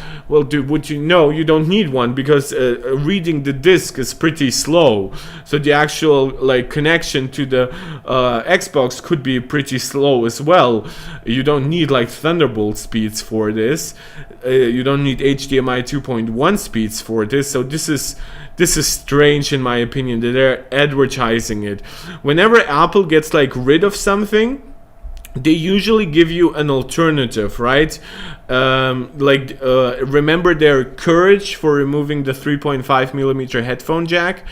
dude, would you know? You don't need one, because reading the disk is pretty slow. So the actual like connection to the Xbox could be pretty slow as well. You don't need like Thunderbolt speeds for this. You don't need HDMI 2.1 speeds for this. So this is strange in my opinion that they're advertising it. Whenever Apple gets like rid of something, they usually give you an alternative, right? Remember their Courage for removing the 3.5 millimeter headphone jack?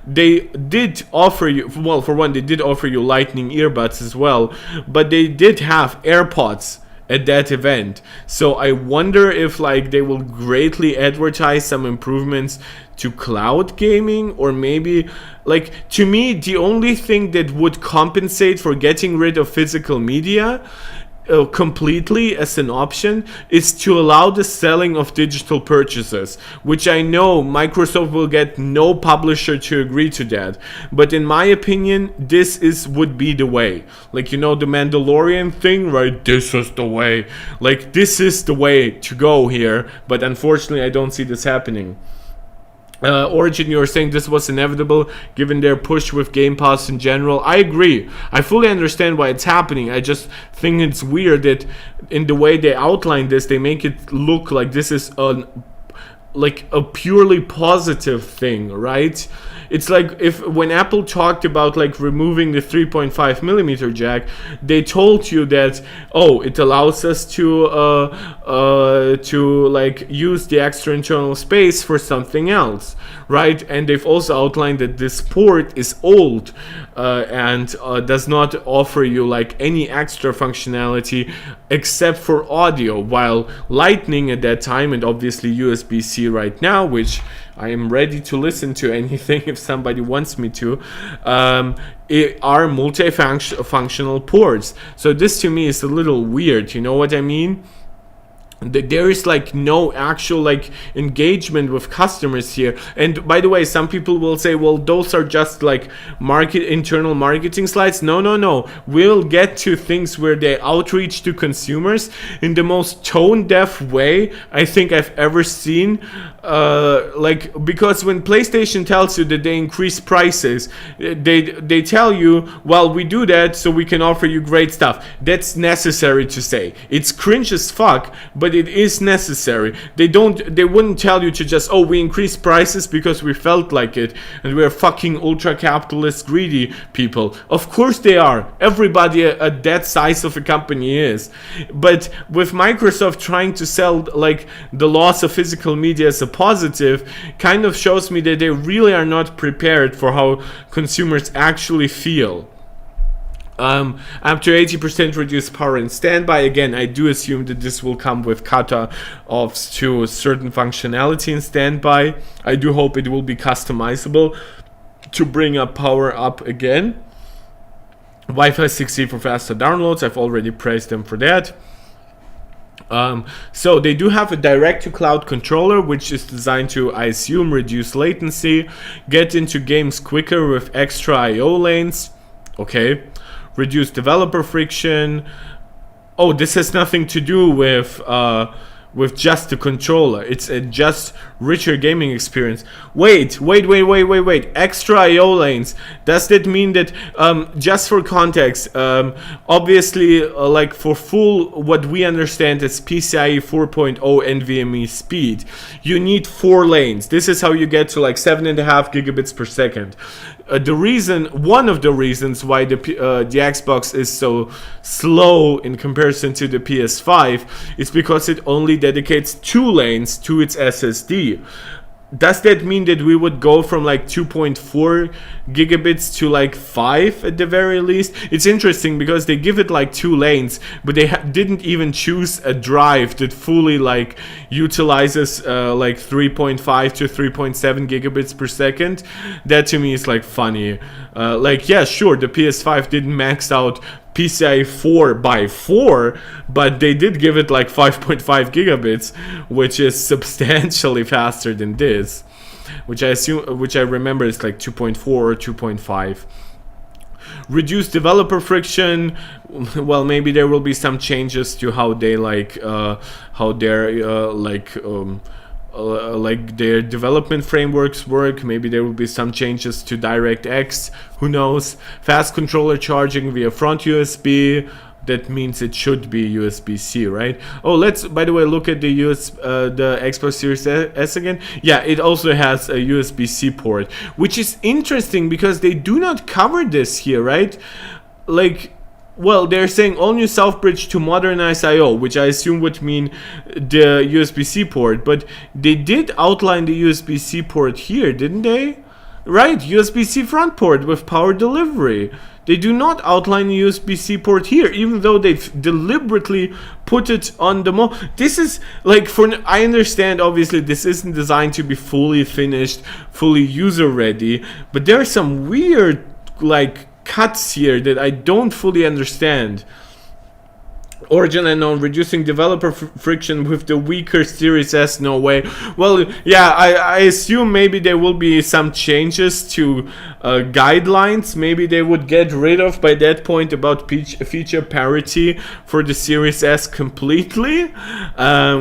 They did offer you, well, for one, they did offer you Lightning earbuds as well, but they did have AirPods at that event. So I wonder if like they will greatly advertise some improvements to cloud gaming, or maybe like, to me the only thing that would compensate for getting rid of physical media completely as an option is to allow the selling of digital purchases, which I know Microsoft will get no publisher to agree to that, but in my opinion this would be the way. Like, you know, the Mandalorian thing, right? This is the way. Like, this is the way to go here, but unfortunately I don't see this happening. Origin, you were saying this was inevitable given their push with Game Pass in general. I agree. I fully understand why it's happening. I just think it's weird that in the way they outline this, they make it look like this is a purely positive thing, right? It's like when Apple talked about like removing the 3.5 millimeter jack, they told you that, oh, it allows us to like use the extra internal space for something else, right? And they've also outlined that this port is old and does not offer you like any extra functionality except for audio, while Lightning at that time, and obviously USB-C right now, which I am ready to listen to anything if somebody wants me to, are multifunctional ports. So this to me is a little weird, you know what I mean? There is like no actual like engagement with customers here. And by the way, some people will say, well, those are just like internal marketing slides. No, we'll get to things where they outreach to consumers in the most tone deaf way I think I've ever seen. Because when PlayStation tells you that they increase prices, they tell you, well, we do that so we can offer you great stuff. That's necessary to say. It's cringe as fuck, but it is necessary. They wouldn't tell you to just, oh, we increase prices because we felt like it and we're fucking ultra capitalist greedy people. Of course they are. Everybody at that size of a company is. But with Microsoft trying to sell like the loss of physical media as a positive, kind of shows me that they really are not prepared for how consumers actually feel. Up to 80% reduced power in standby. Again, I do assume that this will come with cut-offs to certain functionality in standby. I do hope it will be customizable to bring up power up again. Wi-Fi 6E for faster downloads. I've already praised them for that. So they do have a direct-to-cloud controller, which is designed to, I assume, reduce latency, get into games quicker with extra I/O lanes. Okay. Reduce developer friction. Oh, this has nothing to do with just the controller. It's a just richer gaming experience. Wait. Extra I/O lanes. Does that mean that, just for context, obviously, like for full, what we understand as PCIe 4.0 NVMe speed, you need 4 lanes. This is how you get to like 7.5 gigabits per second. One of the reasons why the Xbox is so slow in comparison to the PS5 is because it only dedicates 2 lanes to its SSD. Does that mean that we would go from like 2.4 gigabits to like 5 at the very least? It's interesting because they give it like 2 lanes, but they didn't even choose a drive that fully like utilizes like 3.5 to 3.7 gigabits per second. That to me is like funny. Yeah, sure, the PS5 didn't max out PCIe 4x4, but they did give it like 5.5 gigabits, which is substantially faster than this, which I remember is like 2.4 or 2.5. Reduce developer friction. Well, maybe there will be some changes to how they how their like their development frameworks work. Maybe there will be some changes to DirectX. Who knows? Fast controller charging via front USB. That means it should be USB-C, right? Oh, let's, by the way, look at the the Xbox Series S again. Yeah, it also has a USB-C port, which is interesting because they do not cover this here, right? Like, well, they're saying all new South Bridge to modernize I/O, which I assume would mean the USB-C port, but they did outline the USB-C port here, didn't they? Right, USB-C front port with power delivery. They do not outline the USB-C port here, even though they've deliberately put it on the This is, like, I understand, obviously, this isn't designed to be fully finished, fully user-ready, but there are some weird, like, cuts here that I don't fully understand. Origin unknown, reducing developer friction with the weaker Series S, no way. Well, yeah, I assume maybe there will be some changes to guidelines. Maybe they would get rid of, by that point, about feature parity for the Series S completely,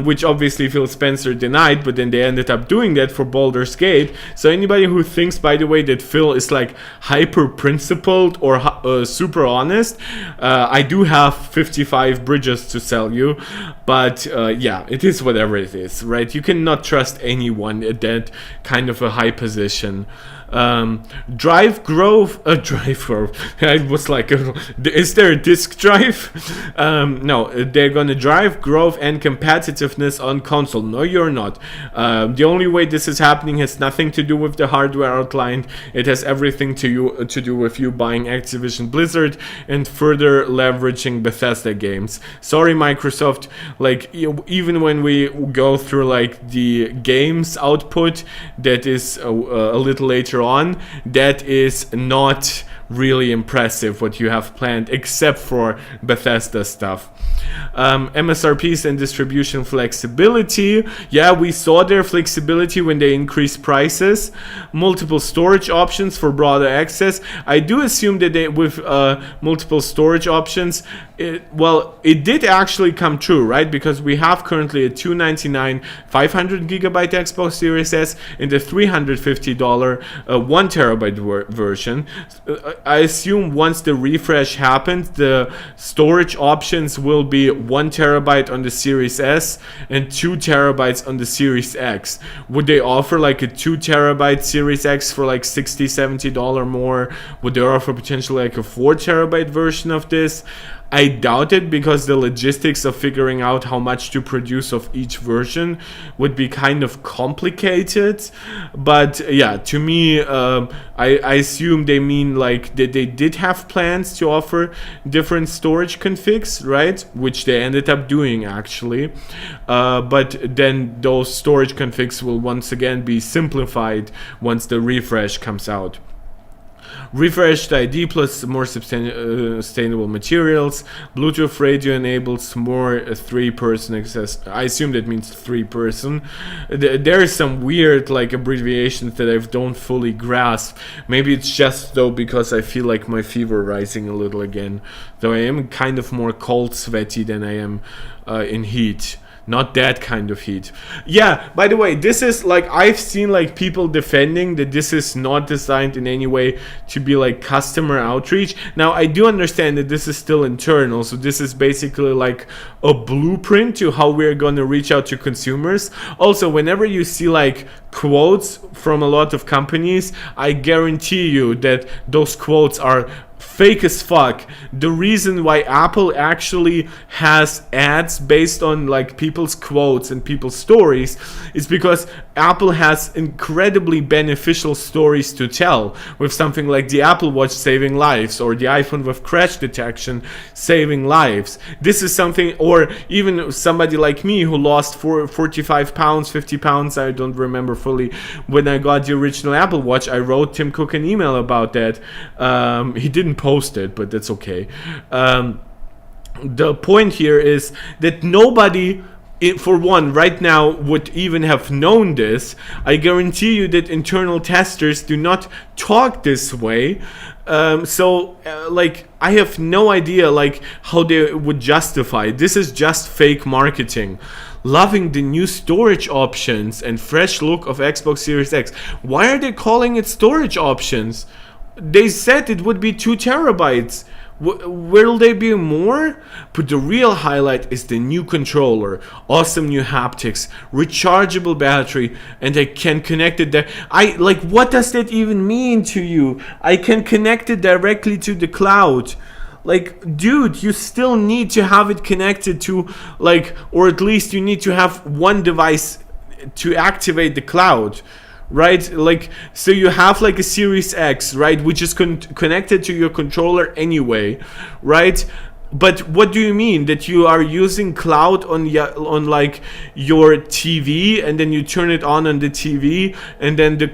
which obviously Phil Spencer denied, but then they ended up doing that for Baldur's Gate. So anybody who thinks, by the way, that Phil is like hyper-principled or super honest, I do have 55 bridges to sell you, but yeah, it is whatever it is, right? You cannot trust anyone at that kind of a high position. Drive growth. I was like, is there a disk drive? No, they're gonna drive growth and competitiveness on console. No, you're not. The only way this is happening has nothing to do with the hardware outlined. It has everything to do with you buying Activision Blizzard and further leveraging Bethesda games. Sorry, Microsoft. Like, even when we go through like the games output that is a little later on, that is not really impressive what you have planned, except for Bethesda stuff. MSRPs and distribution flexibility. Yeah, we saw their flexibility when they increased prices. Multiple storage options for broader access. I do assume that they, with multiple storage options, it did actually come true, right? Because we have currently a $299 500 gigabyte Xbox Series S and a $350 1 terabyte version. I assume once the refresh happens, the storage options will be 1 terabyte on the Series S and 2 terabytes on the Series X. Would they offer like a 2 terabyte Series X for like $60, $70 more? Would they offer potentially like a 4 terabyte version of this? I doubt it, because the logistics of figuring out how much to produce of each version would be kind of complicated. But yeah, to me, I assume they mean like that they did have plans to offer different storage configs, right? Which they ended up doing actually. But then those storage configs will once again be simplified once the refresh comes out. Refreshed ID plus more sustainable materials. Bluetooth radio enables more 3-person access. I assume that means 3-person. There is some weird like abbreviations that I don't fully grasp. Maybe it's just though because I feel like my fever rising a little again. Though I am kind of more cold sweaty than I am in heat. Not that kind of heat. Yeah, by the way, this is like, I've seen like people defending that this is not designed in any way to be like customer outreach. Now, I do understand that this is still internal, so this is basically like a blueprint to how we're going to reach out to consumers. Also, whenever you see like quotes from a lot of companies, I guarantee you that those quotes are fake as fuck. The reason why Apple actually has ads based on like people's quotes and people's stories is because Apple has incredibly beneficial stories to tell, with something like the Apple Watch saving lives or the iPhone with crash detection saving lives. This is something, or even somebody like me who lost 45 pounds, 50 pounds, I don't remember fully, when I got the original Apple Watch. I wrote Tim Cook an email about that. He didn't post it, but that's okay. The point here is that nobody for one, right now would even have known this. I guarantee you that internal testers do not talk this way. Like, I have no idea, like, how they would justify it. This is just fake marketing. Loving the new storage options and fresh look of Xbox Series X. Why are they calling it storage options? They said it would be 2 terabytes. Will there be more? But the real highlight is the new controller, awesome new haptics, rechargeable battery, and I can connect it there. What does that even mean to you? I can connect it directly to the cloud. Like, dude, you still need to have it connected to, like, or at least you need to have one device to activate the cloud. Right, like, so you have like a Series X, right, which is connected to your controller anyway, right? But what do you mean that you are using cloud on like your TV, and then you turn it on the TV, and then the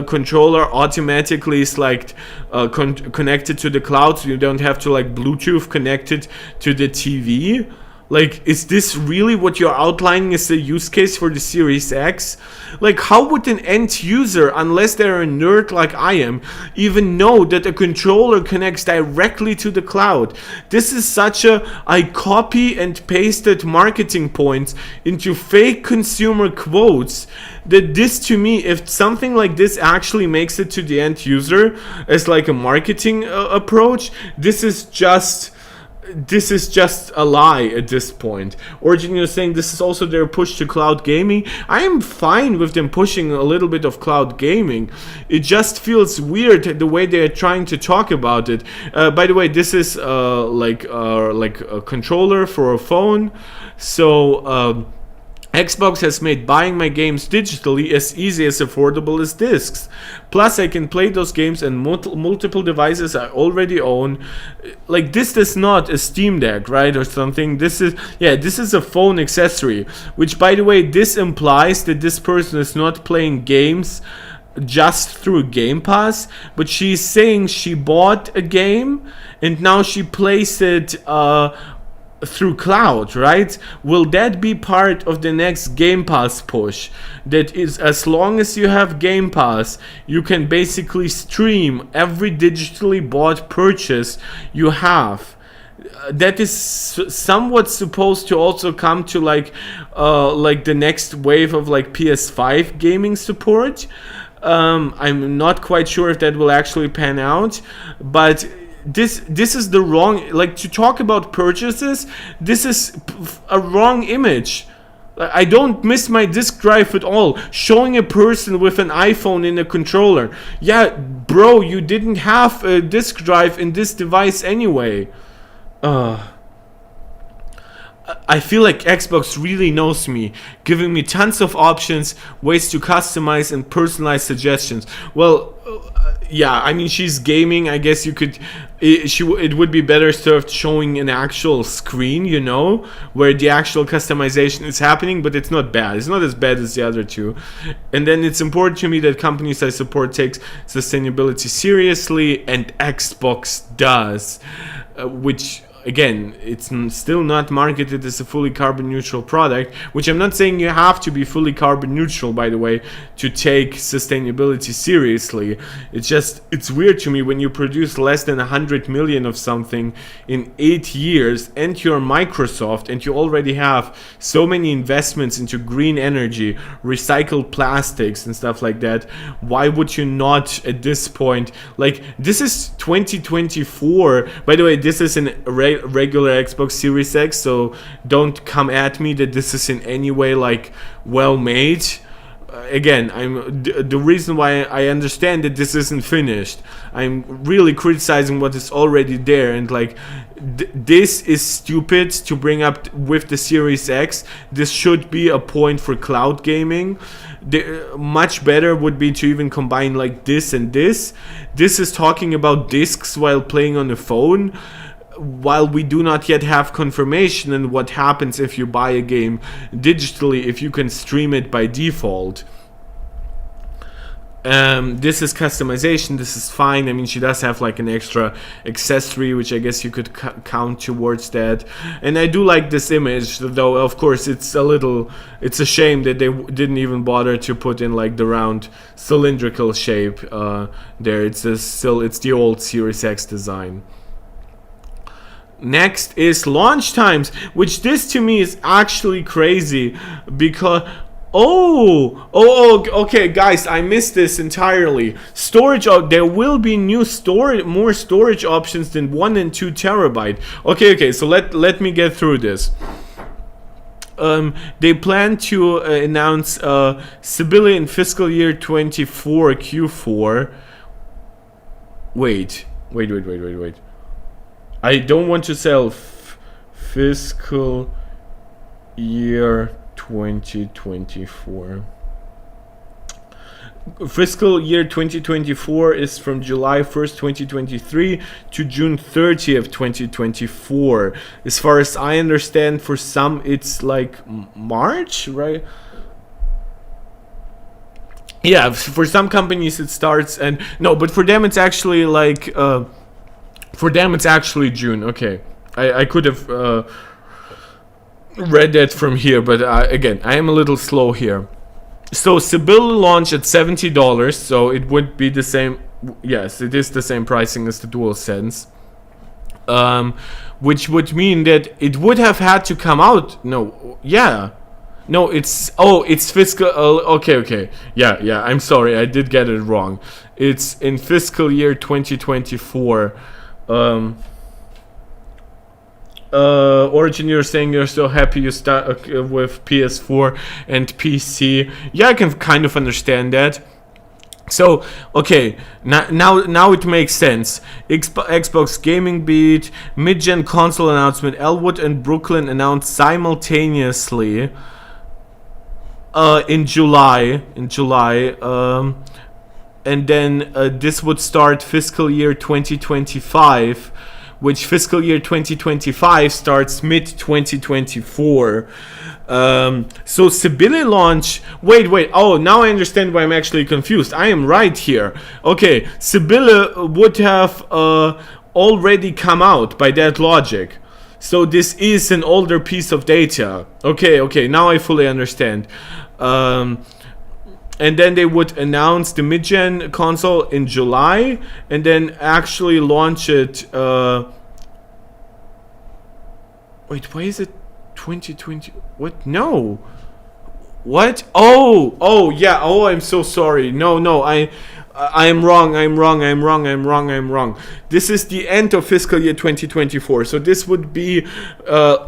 controller automatically is like connected to the cloud, so you don't have to like Bluetooth connect it to the TV? Like, is this really what you're outlining as a use case for the Series X? Like, how would an end user, unless they're a nerd like I am, even know that a controller connects directly to the cloud? This is such I copy and pasted marketing points into fake consumer quotes that this, to me, if something like this actually makes it to the end user as like a marketing approach, this is just a lie at this point. Origin, you're saying this is also their push to cloud gaming. I am fine with them pushing a little bit of cloud gaming. It just feels weird the way they're trying to talk about it. By the way, this is like a controller for a phone. So Xbox has made buying my games digitally as easy as affordable as discs. Plus, I can play those games on multiple devices I already own. Like, this is not a Steam Deck, right, or something. This is a phone accessory. Which, by the way, this implies that this person is not playing games just through Game Pass, but she's saying she bought a game and now she plays it through cloud, right? Will that be part of the next Game Pass push? That is, as long as you have Game Pass, you can basically stream every digitally bought purchase you have. That is somewhat supposed to also come to like the next wave of like PS5 gaming support. I'm not quite sure if that will actually pan out, but this is the wrong, like, to talk about purchases. This is a wrong image. I don't miss my disk drive at all. Showing a person with an iPhone in a controller. Yeah, bro, you didn't have a disk drive in this device anyway. I feel like Xbox really knows me, giving me tons of options, ways to customize and personalize suggestions. Well, yeah, I mean, she's gaming. I guess you could. It would be better served showing an actual screen, you know, where the actual customization is happening. But it's not bad. It's not as bad as the other two. And then it's important to me that companies I support takes sustainability seriously, and Xbox does, which, again, it's still not marketed as a fully carbon neutral product, which I'm not saying you have to be fully carbon neutral, by the way, to take sustainability seriously. It's weird to me when you produce less than 100 million of something in 8 years, and you're Microsoft, and you already have so many investments into green energy, recycled plastics and stuff like that. Why would you not at this point, like, this is 2024, by the way, this is an regular Xbox Series X, so don't come at me that this is in any way like well made. Again, the reason why I understand that this isn't finished, I'm really criticizing what is already there, and like this is stupid to bring up with the Series X. This should be a point for cloud gaming. Much better would be to even combine like this and this. This is talking about discs while playing on the phone, while we do not yet have confirmation on what happens if you buy a game digitally, if you can stream it by default. This is customization. This is fine. I mean, she does have like an extra accessory, which I guess you could count towards that. And I do like this image, though. Of course, it's a shame that they didn't even bother to put in like the round cylindrical shape there. It's the old Series X design. Next is launch times, which this to me is actually crazy because okay, guys, I missed this entirely. Storage, there will be more storage options than 1 and 2 terabyte. Okay, so let me get through this. They plan to announce Sebile in fiscal year 24 Q4. Wait. I don't want to sell fiscal year 2024. Fiscal year 2024 is from July 1st, 2023 to June 30th, 2024. As far as I understand, for some it's like March, right? Yeah, for some companies it starts but for them it's actually like June. Okay, I could have read that from here, but again, I am a little slow here. So Sebile launched at $70, so it would be the same. Yes, it is the same pricing as the DualSense, which would mean that it would have had to come out. It's fiscal. Okay. Yeah. I'm sorry, I did get it wrong. It's in fiscal year 2024. Origin, you're saying you're so happy you start with PS4 and PC. Yeah, I can kind of understand that. So, okay, now it makes sense. Xbox Gaming Beat, mid-gen console announcement. Ellewood and Brooklin announced simultaneously in July. And then this would start fiscal year 2025. Which fiscal year 2025 starts mid-2024. So Sebile launch... Wait. Oh, now I understand why I'm actually confused. I am right here. Okay, Sebile would have already come out by that logic. So this is an older piece of data. Okay, now I fully understand. And then they would announce the mid-gen console in July, and then actually launch it. Wait, why is it 2020? What? No. What? Oh, yeah. Oh, I'm so sorry. No. I am wrong. I'm wrong. This is the end of fiscal year 2024. So this would be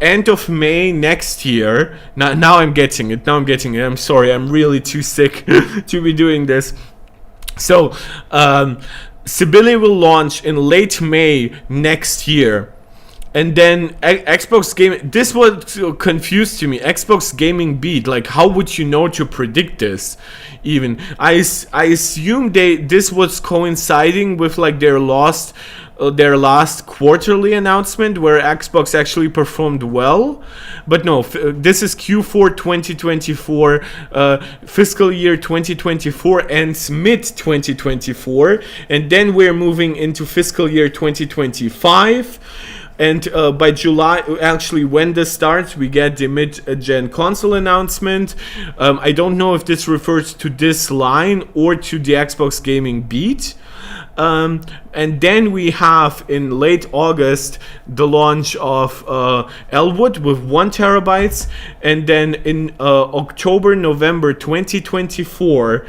end of May next year. Now I'm getting it. I'm sorry. I'm really too sick to be doing this. So Sebile will launch in late May next year. And then Xbox Gaming, this was confused to me. Xbox Gaming Beat, like how would you know to predict this? Even I assume this was coinciding with like their last quarterly announcement where Xbox actually performed well, but no, this is Q4 2024. Fiscal year 2024 ends mid 2024, and then we're moving into fiscal year 2025. And by July, actually, when this starts, we get the mid-gen console announcement. I don't know if this refers to this line or to the Xbox Gaming Beat. And then we have in late August the launch of Ellewood with 1 terabytes, and then in October, November 2024.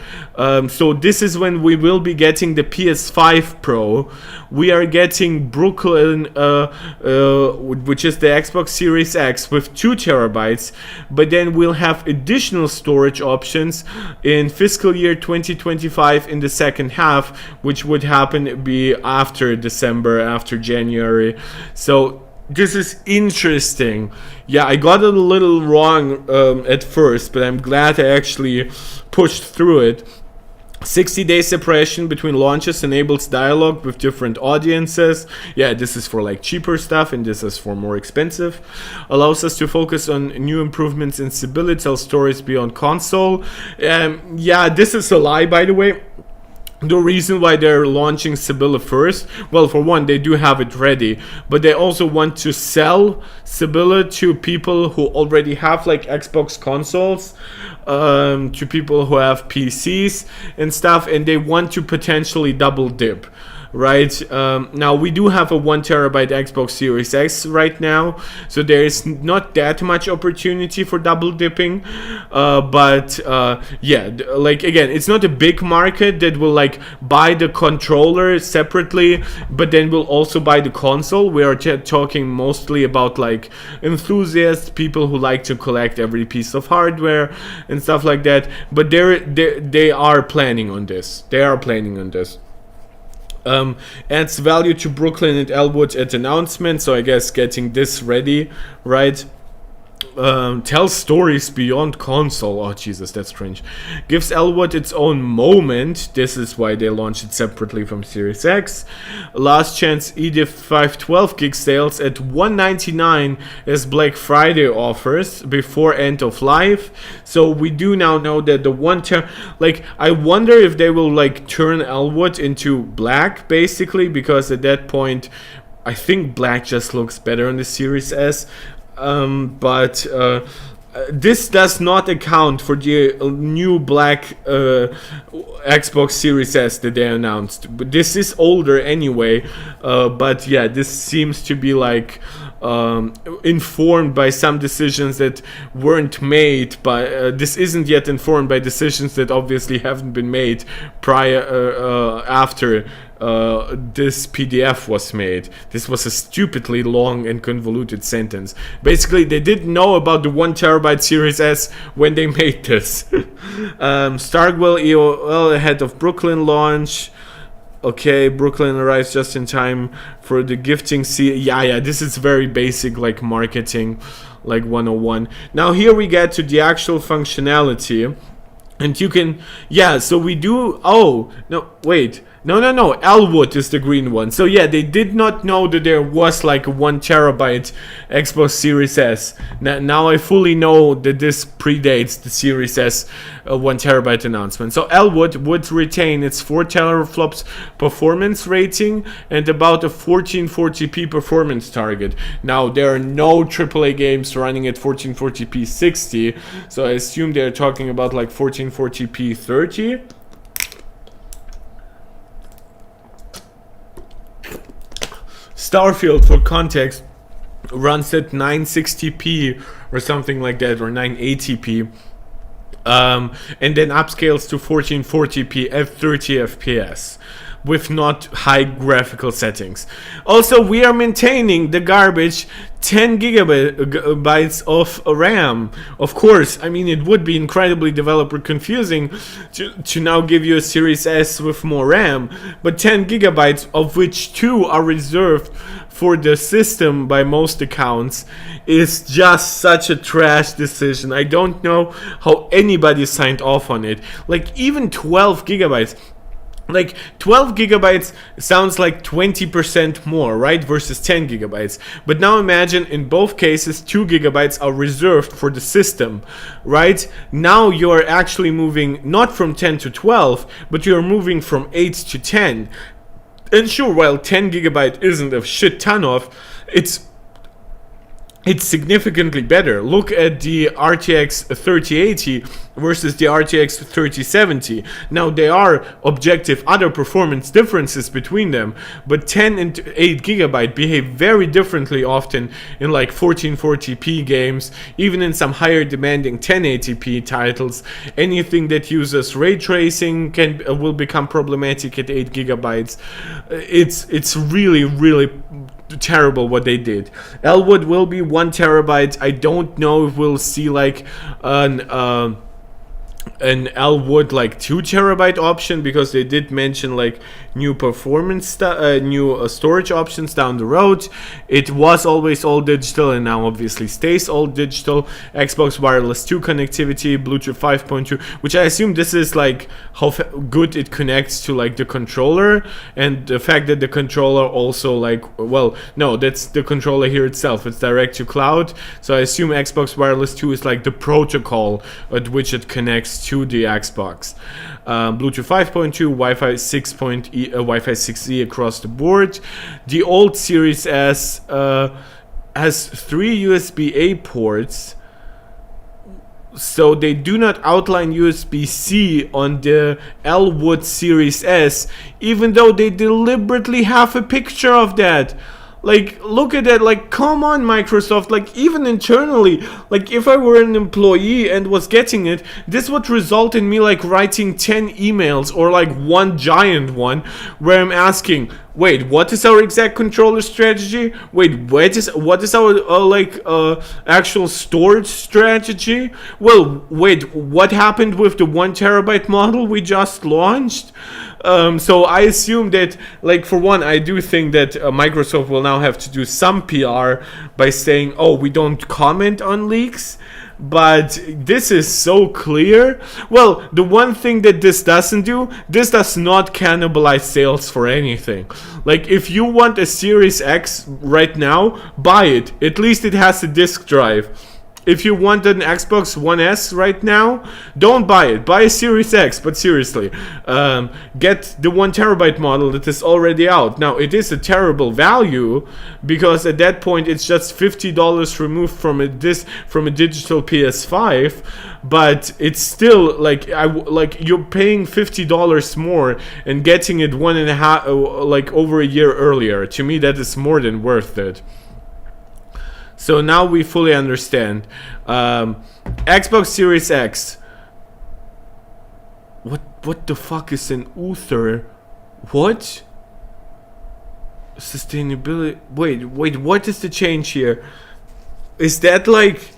So this is when we will be getting the PS5 Pro. We are getting Brooklin, which is the Xbox Series X with 2 terabytes, but then we'll have additional storage options in fiscal year 2025 in the second half, which would happen be after December, after January. So this is interesting. Yeah, I got it a little wrong at first, but I'm glad I actually pushed through it. 60-day separation between launches enables dialogue with different audiences. Yeah, this is for like cheaper stuff, and this is for more expensive. Allows us to focus on new improvements in Sebile, tell stories beyond console. Yeah, this is a lie, by the way. the reason why they're launching Sebile first, well, for one, they do have it ready, but they also want to sell Sebile to people who already have like Xbox consoles, to people who have PCs and stuff, and they want to potentially double dip. Right, now we do have a 1 terabyte Xbox Series X right now, so there is not that much opportunity for double dipping, but yeah, like again, it's not a big market that will like buy the controller separately but then will also buy the console. We are talking mostly about like enthusiasts, people who like to collect every piece of hardware and stuff like that, but they are planning on this. Adds value to Brooklin and Ellewood at announcement, so I guess getting this ready, right? Tells stories beyond console. Oh Jesus, that's cringe. Gives Ellewood its own moment. This is why they launched it separately from Series X. Last chance EDIF 512 gig sales at $199 as Black Friday offers before end of life. So we do now know that the like I wonder if they will like turn Ellewood into black basically, because at that point I think black just looks better on the Series S. But this does not account for the new black Xbox Series S that they announced. But this is older anyway. But yeah, this seems to be like informed by some decisions that weren't made. But this isn't yet informed by decisions that obviously haven't been made after this PDF was made. This was a stupidly long and convoluted sentence. Basically, they didn't know about the 1 terabyte Series S when they made this. Starkwell EOL ahead of Brooklin launch. Okay, Brooklin arrives just in time for the gifting yeah, this is very basic, like marketing, like 101. Now here we get to the actual functionality. And you can, yeah, so we do, oh, no, wait. No, Ellewood is the green one. So yeah, they did not know that there was like a 1 terabyte Xbox Series S. Now I fully know that this predates the Series S 1 terabyte announcement. So Ellewood would retain its 4 teraflops performance rating and about a 1440p performance target. Now there are no AAA games running at 1440p 60, so I assume they're talking about like 1440p 30. Starfield, for context, runs at 960p or something like that, or 980p, and then upscales to 1440p at 30 FPS with not high graphical settings. Also, we are maintaining the garbage 10 gigabytes of RAM. Of course, I mean, it would be incredibly developer confusing to now give you a Series S with more RAM, but 10 gigabytes, of which 2 are reserved for the system by most accounts, is just such a trash decision. I don't know how anybody signed off on it. Like, even 12 gigabytes. Like 12 gigabytes sounds like 20% more, right? Versus 10 gigabytes. But now imagine in both cases 2 gigabytes are reserved for the system, right? Now you're actually moving not from 10 to 12, but you're moving from 8 to 10. And sure, while 10 gigabyte isn't a shit ton of, it's significantly better. Look at the RTX 3080 versus the RTX 3070. Now, there are objective other performance differences between them, but 10 and 8 gigabyte behave very differently often in like 1440p games, even in some higher demanding 1080p titles. Anything that uses ray tracing will become problematic at 8 gigabytes. It's really terrible what they did. Ellewood will be 1 terabyte. I don't know if we'll see like an Ellewood like 2 terabyte option, because they did mention like new performance new storage options down the road. It was always all digital and now obviously stays all digital. Xbox Wireless 2 connectivity, Bluetooth 5.2, which I assume this is like how good it connects to like the controller, and the fact that the controller also like, well, no, that's the controller here itself. It's direct to cloud. So I assume Xbox Wireless 2 is like the protocol at which it connects to the Xbox. Bluetooth 5.2, Wi-Fi 6E across the board. The old Series S has 3 USB-A ports, so they do not outline USB-C on the Ellewood Series S, even though they deliberately have a picture of that. Like, look at that, like, come on, Microsoft, like, even internally, like, if I were an employee and was getting it, this would result in me, like, writing 10 emails, or, like, one giant one, where I'm asking, wait, what is our exact controller strategy? Wait, what is our, actual storage strategy? Well, wait, what happened with the 1 terabyte model we just launched? So I assume that, like, for one, I do think that Microsoft will now have to do some PR by saying, oh, we don't comment on leaks. But this is so clear. Well, the one thing that this doesn't do, this does not cannibalize sales for anything. Like, if you want a Series X right now, buy it. At least it has a disk drive. If you want an Xbox One S right now, don't buy it. Buy a Series X, but seriously, get the 1 terabyte model that is already out. Now, it is a terrible value, because at that point it's just $50 removed from a digital PS5, but it's still like you're paying $50 more and getting it 1.5 like over a year earlier. To me, that is more than worth it. So now we fully understand. Xbox Series X. What the fuck is an Uther? What? Sustainability. Wait. What is the change here? Is that like?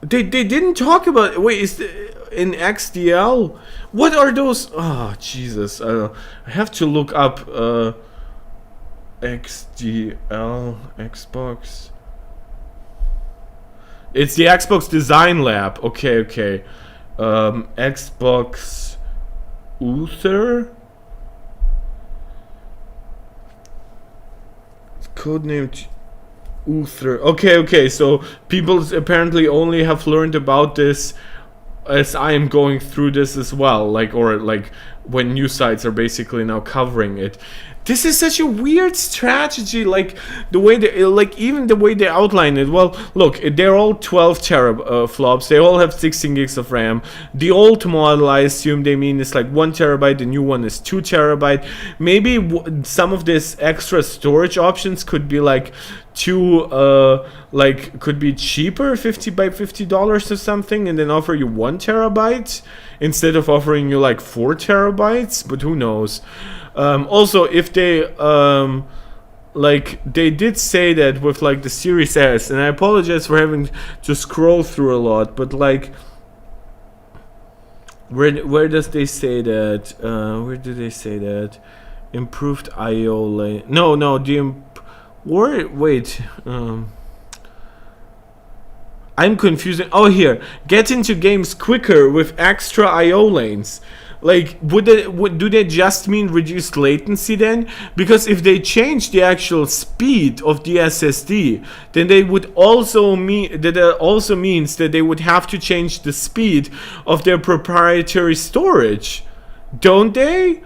They didn't talk about. Wait, is in XDL? What are those? Oh Jesus! I have to look up XDL Xbox. It's the Xbox Design Lab. Okay. Xbox Uther. Codenamed Uther. Okay. So people apparently only have learned about this as I am going through this as well. Or when news sites are basically now covering it. This is such a weird strategy, like the way they, even the way they outline it. Well, look, they're all 12 teraflops. They all have 16 gigs of RAM. The old model, I assume they mean, is like 1 terabyte. The new one is 2 terabyte. Maybe some of these extra storage options could be like could be cheaper, $50 by $50 or something, and then offer you 1 terabyte instead of offering you like 4 terabytes. But who knows? Also, if they they did say that with like the Series S, and I apologize for having to scroll through a lot, but like where does they say that? Where do they say that? Improved I/O lane? No, wait. I'm confusing. Oh, here, get into games quicker with extra I/O lanes. Like, do they just mean reduced latency then? Because if they change the actual speed of the SSD, then they would also mean that also means that they would have to change the speed of their proprietary storage, don't they?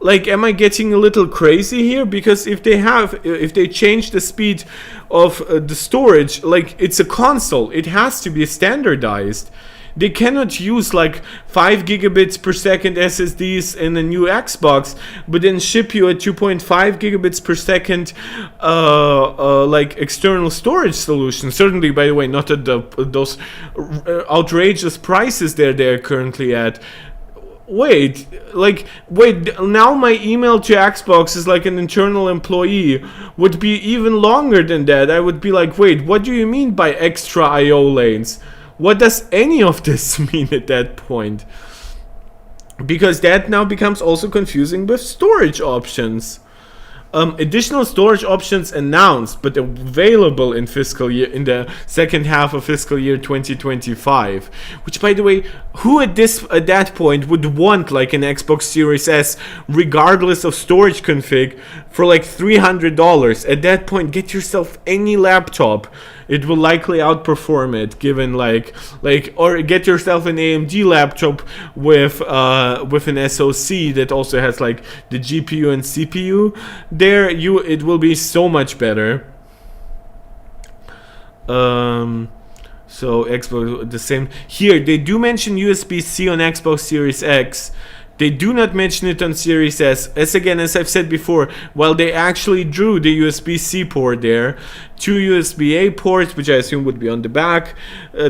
Like, am I getting a little crazy here? Because if they change the speed of the storage, like, it's a console, it has to be standardized. They cannot use like 5 gigabits per second SSDs in a new Xbox, but then ship you a 2.5 gigabits per second like external storage solution. Certainly, by the way, not at those outrageous prices they're currently at. Wait, now my email to Xbox is like an internal employee would be even longer than that. I would be like, wait, what do you mean by extra I/O lanes? What does any of this mean at that point? Because that now becomes also confusing with storage options. Additional storage options announced, but available in the second half of fiscal year 2025. Which, by the way, who at that point would want like an Xbox Series S, regardless of storage config, for like $300? At that point, get yourself any laptop. It will likely outperform it, given or get yourself an AMD laptop with an SoC that also has like the GPU and CPU. It will be so much better. So Xbox the same here. They do mention USB-C on Xbox Series X. They do not mention it on Series S. As I've said before, while they actually drew the USB-C port there, 2 USB-A ports, which I assume would be on the back, so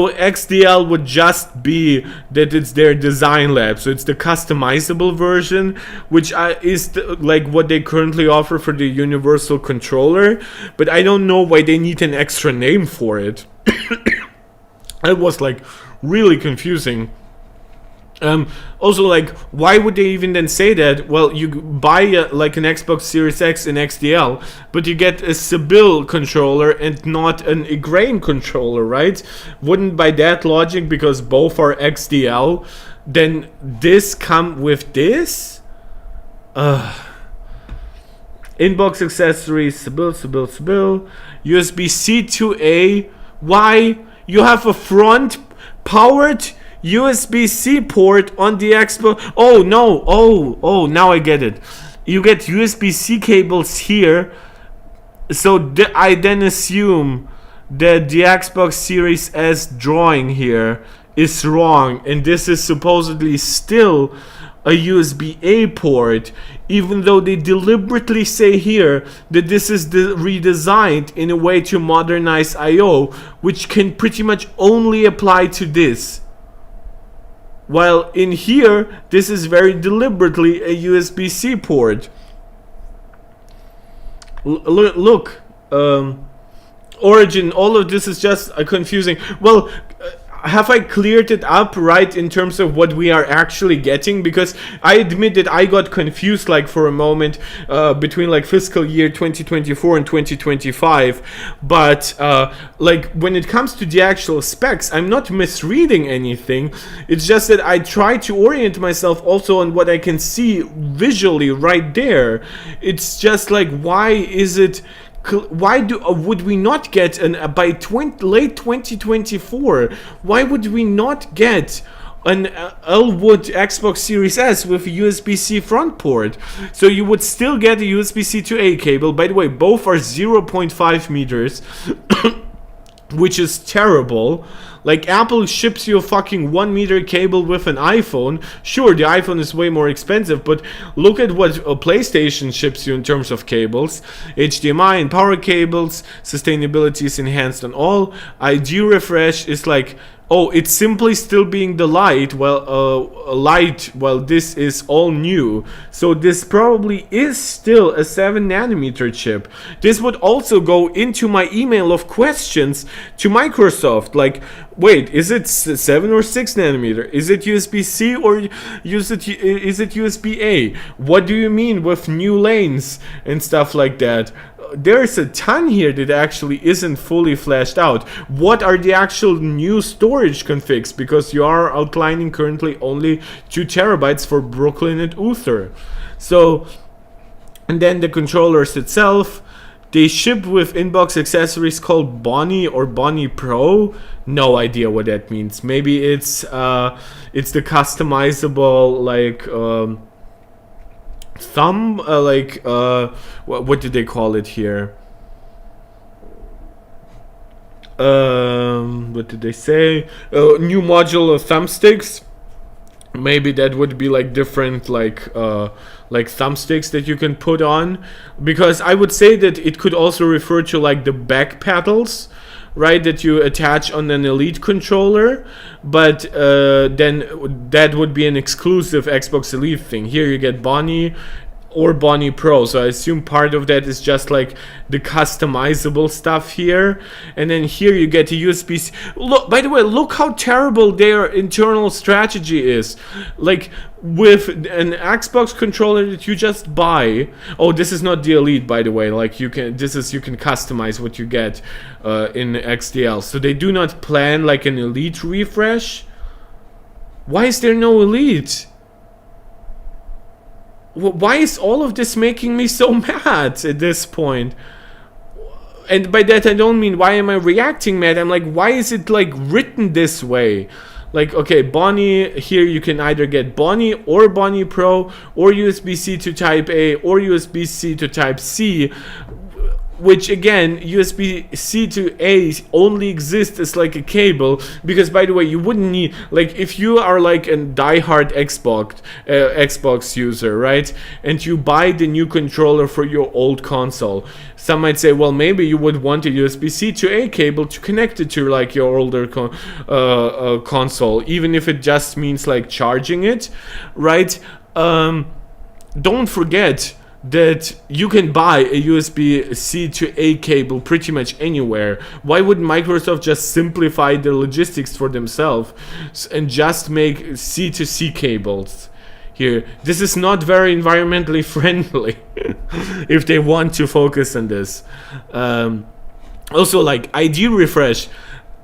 XDL would just be that it's their design lab, so it's the customizable version, which is like what they currently offer for the universal controller, but I don't know why they need an extra name for it. It was like really confusing. Also, like, why would they even then say that? Well, you buy like an Xbox Series X in XDL, but you get a Sebile controller and not an Ingrain controller, right? Wouldn't, by that logic, because both are XDL, then this come with this? Inbox accessories, Sebile, USB-C to A. Why? You have a front powered USB-C port on the Xbox. Oh no! Oh! Now I get it. You get USB-C cables here, so I then assume that the Xbox Series S drawing here is wrong, and this is supposedly still a USB-A port, even though they deliberately say here that this is redesigned in a way to modernize I/O, which can pretty much only apply to this. While in here, this is very deliberately a USB-C port. Look, Origin, all of this is just confusing. Well, have I cleared it up right in terms of what we are actually getting? Because I admit that I got confused like for a moment between like fiscal year 2024 and 2025, but like when it comes to the actual specs, I'm not misreading anything. It's just that I try to orient myself also on what I can see visually right there. It's just like, why is it? Why would we not get by late 2024? Why would we not get an Ellewood Xbox Series S with a USB-C front port? So you would still get a USB-C to A cable. By the way, both are 0.5 meters, which is terrible. Like, Apple ships you a fucking 1 meter cable with an iPhone. Sure, the iPhone is way more expensive, but look at what a PlayStation ships you in terms of cables. HDMI and power cables. Sustainability is enhanced on all. ID refresh is like, oh, it's simply still being the light, while this is all new. So this probably is still a 7 nanometer chip. This would also go into my email of questions to Microsoft. Like, wait, is it 7 or 6 nanometer? Is it USB-C or is it USB-A? What do you mean with new lanes and stuff like that? There's a ton here that actually isn't fully fleshed out. What are the actual new storage configs? Because you are outlining currently only 2 terabytes for Brooklin and Uther. So, and then the controllers itself, they ship with inbox accessories called Bonnie or Bonnie Pro. No idea what that means. Maybe it's the customizable like thumb, what did they call it here? What did they say? New modular thumbsticks. Maybe that would be like different like thumbsticks that you can put on, because I would say that it could also refer to like the back pedals, right, that you attach on an Elite controller, but then that would be an exclusive Xbox Elite thing. Here you get Bonnie, or Bonnie Pro. So I assume part of that is just like the customizable stuff here. And then here you get a USB-C. Look, by the way, look how terrible their internal strategy is. Like with an Xbox controller that you just buy. Oh, this is not the Elite, by the way. Like you can customize what you get in XDL. So they do not plan like an Elite refresh. Why is there no Elite? Why is all of this making me so mad at this point? And by that I don't mean why am I reacting mad. I'm like, why is it like written this way? Like, okay, Bonnie, here you can either get Bonnie or Bonnie Pro or USB-C to Type A or USB-C to Type C. Which again, USB-C to A only exists as like a cable, because by the way, you wouldn't need, like if you are like a diehard Xbox user, right, and you buy the new controller for your old console, some might say, well, maybe you would want a USB-C to A cable to connect it to like your older console, even if it just means like charging it, right? Don't forget that you can buy a USB-C to A cable pretty much anywhere. Why would Microsoft just simplify the logistics for themselves and just make C to C cables here? This is not very environmentally friendly if they want to focus on this. Also, like ID refresh,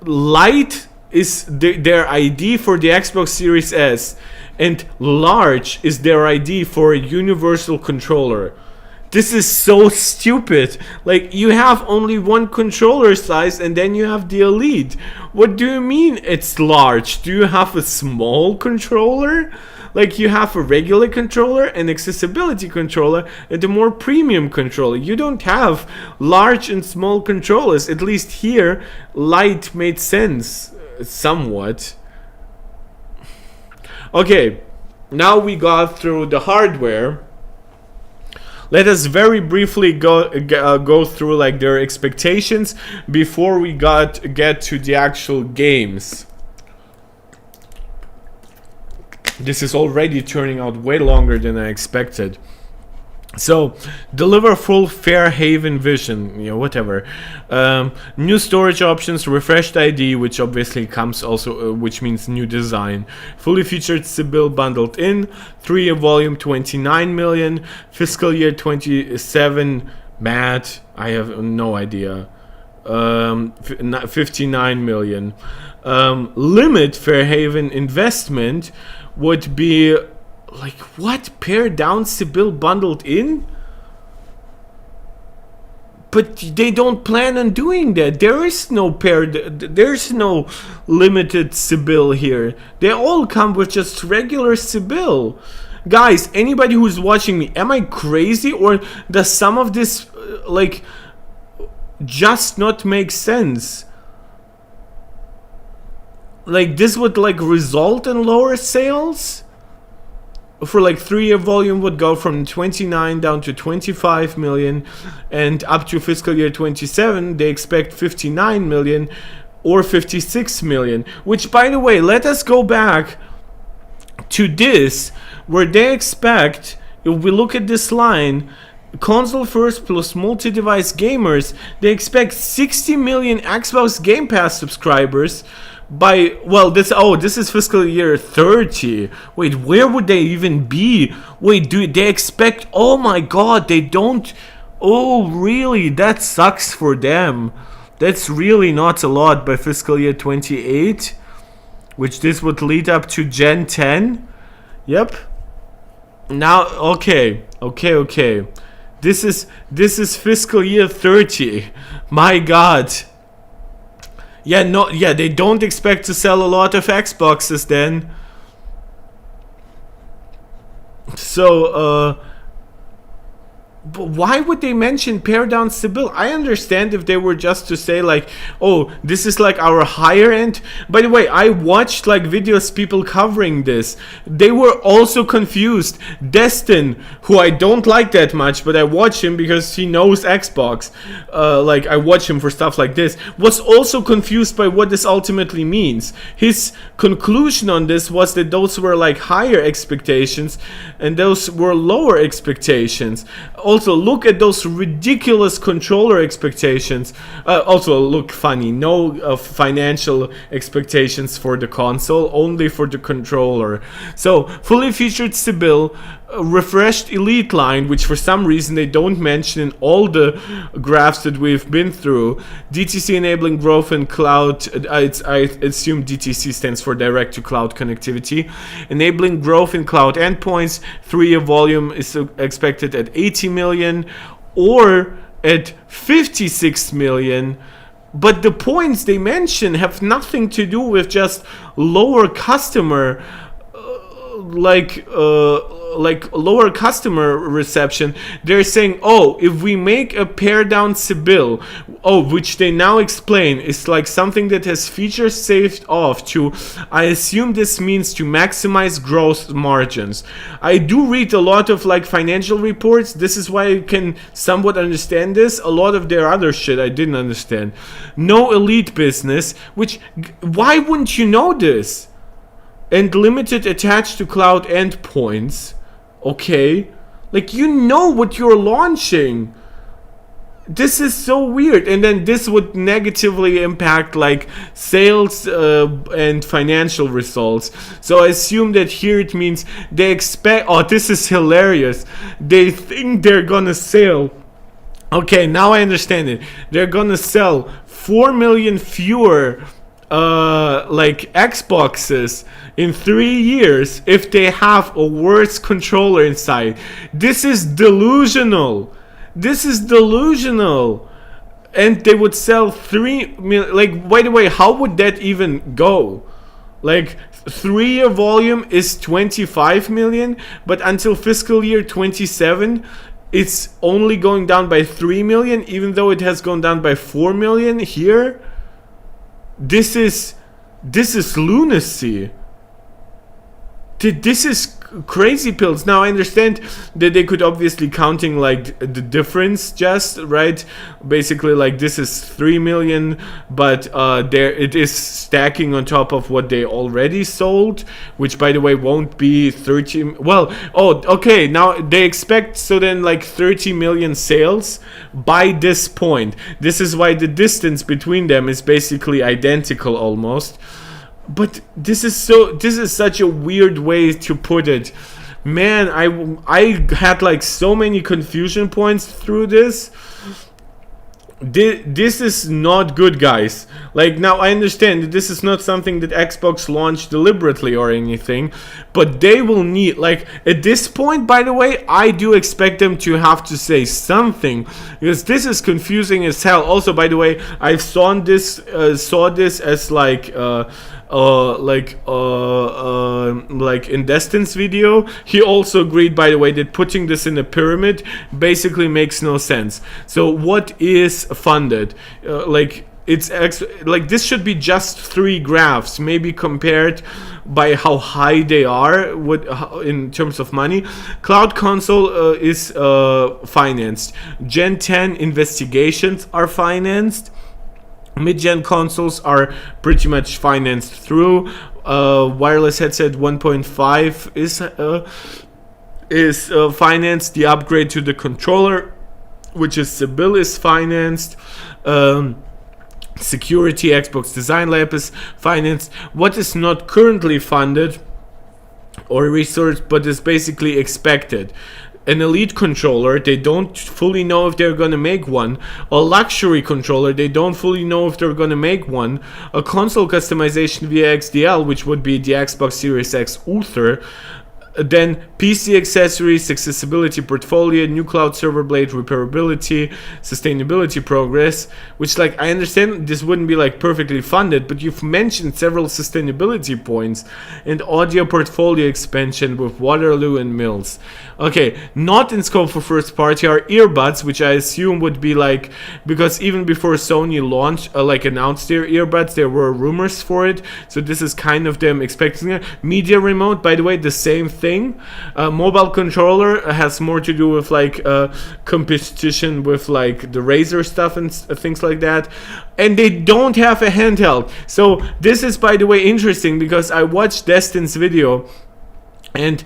light is their ID for the Xbox Series S, and large is their ID for a universal controller. This is so stupid. Like, you have only one controller size and then you have the Elite. What do you mean it's large? Do you have a small controller? Like, you have a regular controller, an accessibility controller, and a more premium controller. You don't have large and small controllers. At least here, light made sense somewhat. Okay, now we got through the hardware. Let us very briefly go through like their expectations before we get to the actual games. This is already turning out way longer than I expected. So, deliver full Fairhaven vision, whatever. New storage options, refreshed ID, which obviously comes also, which means new design. Fully featured Sebile bundled in. 3-year volume, 29 million. Fiscal year 27, Matt, I have no idea. 59 million. Limit Fairhaven investment would be... Like, what? Pare down Sebile bundled in? But they don't plan on doing that. There is no there's no limited Sebile here. They all come with just regular Sebile. Guys, anybody who's watching me, am I crazy? Or does some of this, like, just not make sense? Like, this would, like, result in lower sales? For like 3-year volume would go from 29 down to 25 million, and up to fiscal year 27 they expect 59 million or 56 million, which, by the way, let us go back to this, where they expect, if we look at this line, console first plus multi-device gamers, they expect 60 million Xbox Game Pass subscribers by, well, this is fiscal year 30. Wait, where would they even be? Wait, do they expect, oh my god, they don't, oh really, that sucks for them. That's really not a lot by fiscal year 28, which this would lead up to Gen 10. Yep. Now, okay. This is fiscal year 30. My god. Yeah, they don't expect to sell a lot of Xboxes then. So, But why would they mention pare down Sebile? I understand if they were just to say like, oh, this is like our higher end. By the way, I watched like videos people covering this. They were also confused. Destin, who I don't like that much, but I watch him because he knows Xbox. Like I watch him for stuff like this. Was also confused by what this ultimately means. His conclusion on this was that those were like higher expectations and those were lower expectations. Also, look at those ridiculous controller expectations. Also, look funny. No financial expectations for the console, only for the controller. So, fully featured Sebile, refreshed Elite line, which for some reason they don't mention in all the graphs that we've been through. DTC enabling growth in cloud. I assume DTC stands for direct to cloud connectivity. Enabling growth in cloud endpoints. 3-year volume is expected at 80 million or at 56 million. But the points they mention have nothing to do with just lower customer like lower customer reception. They're saying, oh, if we make a pare down Sebile, which they now explain is like something that has features saved off to, I assume this means to maximize gross margins. I do read a lot of like financial reports. This is why I can somewhat understand this. A lot of their other shit I didn't understand. No Elite business, which, why wouldn't you know this? And limited attached to cloud endpoints. Okay, like you know what you're launching. This is so weird. And then this would negatively impact like sales and financial results. So I assume that here it means they expect, oh, this is hilarious, they think they're gonna sell, okay, now I understand it, they're gonna sell 4 million fewer like Xboxes in 3 years if they have a worse controller inside. This is delusional. This is delusional. And they would sell 3 million. Like, by the way, how would that even go? Like, 3-year volume is 25 million, but until fiscal year 27, it's only going down by 3 million, even though it has gone down by 4 million here. This is lunacy. This is crazy pills. Now I understand that they could obviously counting like the difference, just right. Basically, like this is 3 million, but there it is stacking on top of what they already sold, which by the way won't be 30. Well, oh, okay. Now they expect so then like 30 million sales by this point. This is why the distance between them is basically identical almost. But this is such a weird way to put it. Man, I had like so many confusion points through this. This is not good, guys. Like, now I understand that this is not something that Xbox launched deliberately or anything, but they will need, like, at this point, by the way, I do expect them to have to say something, because this is confusing as hell. Also, by the way, I saw this as like in Destin's video. He also agreed, by the way, that putting this in a pyramid basically makes no sense. So what is funded? Like this should be just 3 graphs, maybe compared by how high they are in terms of money. Cloud console is financed. Gen 10 investigations are financed. Mid-gen consoles are pretty much financed through. Wireless headset 1.5 is financed. The upgrade to the controller, which is Sebile, is financed. Security, Xbox Design Lab is financed. What is not currently funded or researched but is basically expected: an Elite controller, they don't fully know if they're gonna make one. A luxury controller, they don't fully know if they're gonna make one. A console customization via XDL, which would be the Xbox Series X Uther. Then PC accessories, accessibility portfolio, new cloud server blade, repairability, sustainability progress, which like I understand this wouldn't be like perfectly funded, but you've mentioned several sustainability points, and audio portfolio expansion with Waterloo and Mills. Okay, not in scope for first party are earbuds, which I assume would be like, because even before Sony launched, like announced their earbuds, there were rumors for it, so this is kind of them expecting it. Media remote, by the way, the same thing. Mobile controller has more to do with like competition with like the Razer stuff and things like that, and they don't have a handheld. So this is, by the way, interesting, because I watched Destin's video, and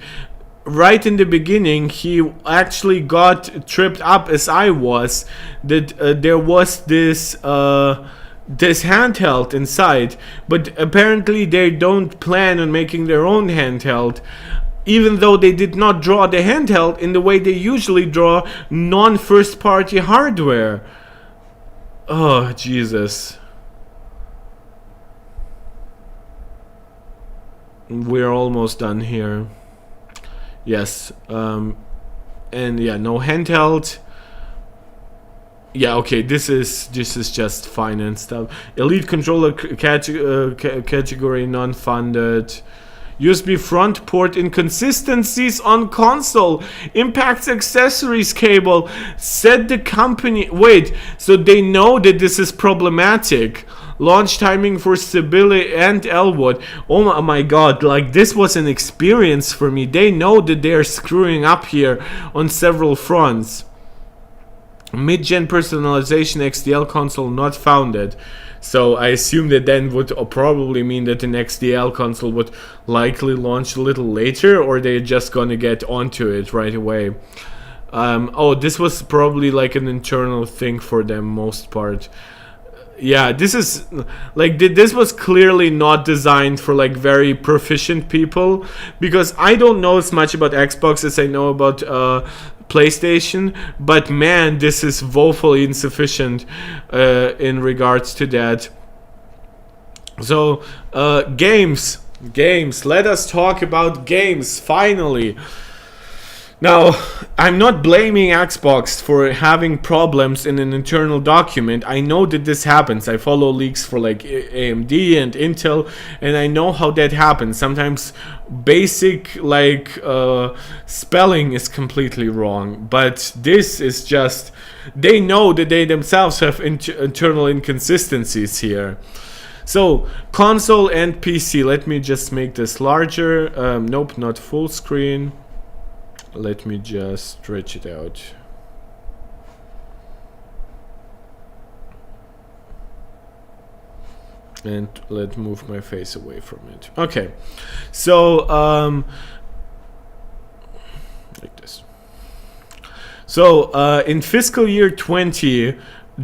right in the beginning he actually got tripped up, as I was, that there was this handheld inside, but apparently they don't plan on making their own handheld, even though they did not draw the handheld in the way they usually draw non-first party hardware. Oh, Jesus. We're almost done here. Yes. And yeah, no handheld. Yeah, okay, this is just finance stuff. Elite controller category non-funded. USB front port inconsistencies on console impacts accessories cable. Said the company. Wait, so they know that this is problematic. Launch timing for Sebile and Ellewood. Oh my god, like this was an experience for me. They know that they're screwing up here on several fronts. Mid-gen personalization XDL console not founded. So I assume that then would probably mean that an XDL console would likely launch a little later, or they're just gonna get onto it right away. Oh, this was probably like an internal thing for them most part. Yeah, this is like this was clearly not designed for like very proficient people, because I don't know as much about Xbox as I know about PlayStation, but man, this is woefully insufficient in regards to that. So games, let us talk about games finally. Now, I'm not blaming Xbox for having problems in an internal document. I know that this happens. I follow leaks for like AMD and Intel, and I know how that happens. Sometimes basic like spelling is completely wrong, but this is just, they know that they themselves have internal inconsistencies here. So, console and PC. Let me just make this larger. Nope, not full screen. Let me just stretch it out. And let's move my face away from it. Okay, so like this. So in fiscal year 20,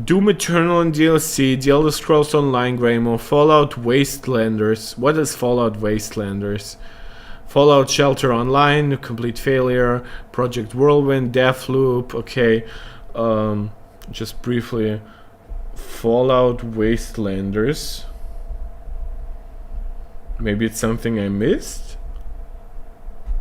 Doom Eternal and DLC, The Elder Scrolls Online Grey Mode, Fallout Wastelanders. What is Fallout Wastelanders? Fallout Shelter Online, complete failure. Project Whirlwind, Deathloop. Okay, just briefly, Fallout Wastelanders. Maybe it's something I missed.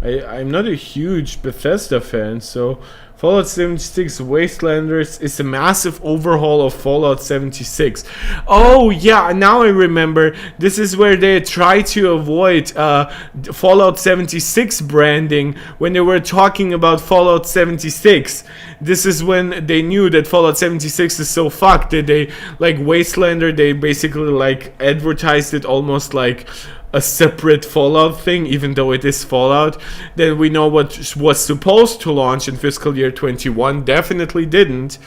I'm not a huge Bethesda fan, so Fallout 76 Wastelanders is a massive overhaul of Fallout 76. Oh yeah, now I remember. This is where they try to avoid Fallout 76 branding when they were talking about Fallout 76. This is when they knew that Fallout 76 is so fucked that they, like Wastelander, they basically like advertised it almost like a separate Fallout thing, even though it is Fallout. Then we know what was supposed to launch in fiscal year 21 definitely didn't,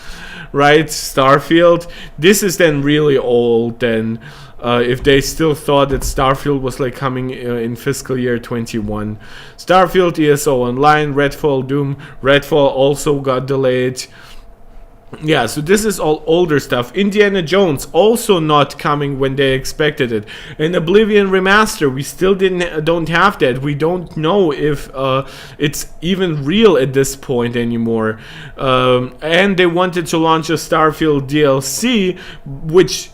right? Starfield. This is then really old then, if they still thought that Starfield was like coming in fiscal year 21. Starfield, ESO Online, Redfall, Doom. Redfall also got delayed. Yeah, so this is all older stuff. Indiana Jones also not coming when they expected it. And Oblivion Remaster, we still don't have that. We don't know if it's even real at this point anymore. And they wanted to launch a Starfield DLC, which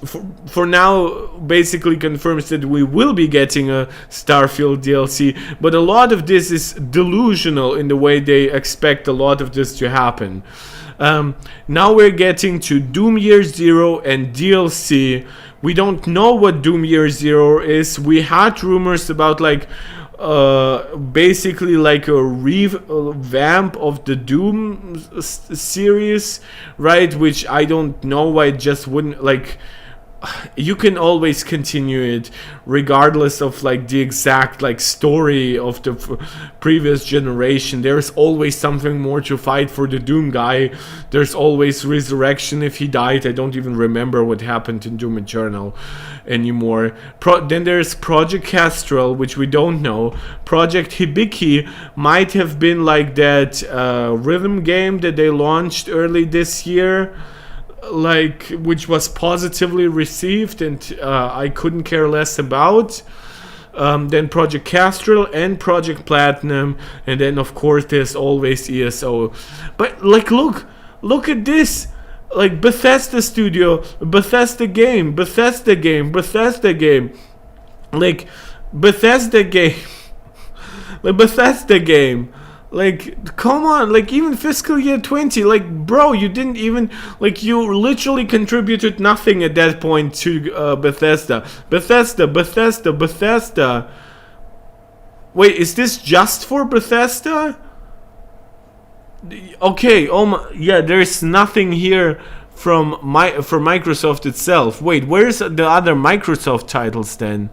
for now basically confirms that we will be getting a Starfield DLC. But a lot of this is delusional in the way they expect a lot of this to happen. Now we're getting to Doom Year Zero and DLC. We don't know what Doom Year Zero is. We had rumors about like basically like a revamp of the Doom series, right? Which I don't know why it just wouldn't like. You can always continue it regardless of like the exact like story of the previous generation. There's always something more to fight for the Doom guy. There's always resurrection if he died. I don't even remember what happened in Doom Eternal anymore. Then there's Project Kestrel, which we don't know. Project Hibiki might have been like that rhythm game that they launched early this year, like, which was positively received and I couldn't care less about. Then Project Kestrel and Project Platinum, and then of course there's always ESO. But like, look at this, like Bethesda Studio, Bethesda game, Bethesda game, Bethesda game, like Bethesda game, like Bethesda game. Like, come on, like, even fiscal year 20, like, bro, you didn't even, like, you literally contributed nothing at that point to Bethesda. Bethesda. Wait, is this just for Bethesda? Okay, oh my, yeah, there's nothing here for Microsoft itself. Wait, where's the other Microsoft titles then?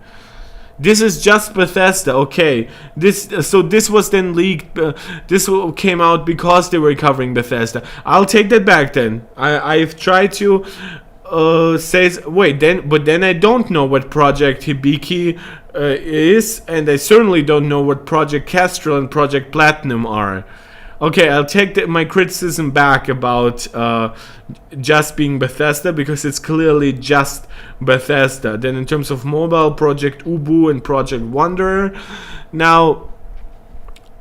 This is just Bethesda, okay. This was then leaked. This came out because they were covering Bethesda. I'll take that back then. I've tried to say but then I don't know what Project Hibiki is, and I certainly don't know what Project Kestrel and Project Platinum are. Okay, I'll take my criticism back about just being Bethesda, because it's clearly just Bethesda. Then in terms of mobile, Project Ubu and Project Wanderer. Now,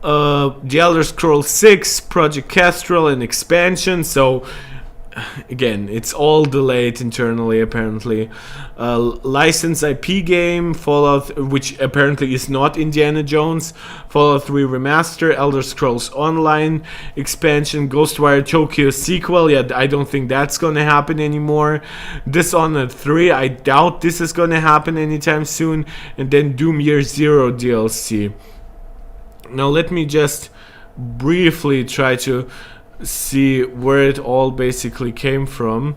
The Elder Scrolls 6, Project Kestrel, and expansion. So, again, it's all delayed internally, apparently. Licensed IP game, Fallout, which apparently is not Indiana Jones, Fallout 3 Remaster, Elder Scrolls Online expansion, Ghostwire Tokyo sequel. Yeah, I don't think that's gonna happen anymore. Dishonored 3, I doubt this is gonna happen anytime soon. And then Doom Year Zero DLC. Now let me just briefly try to see where it all basically came from.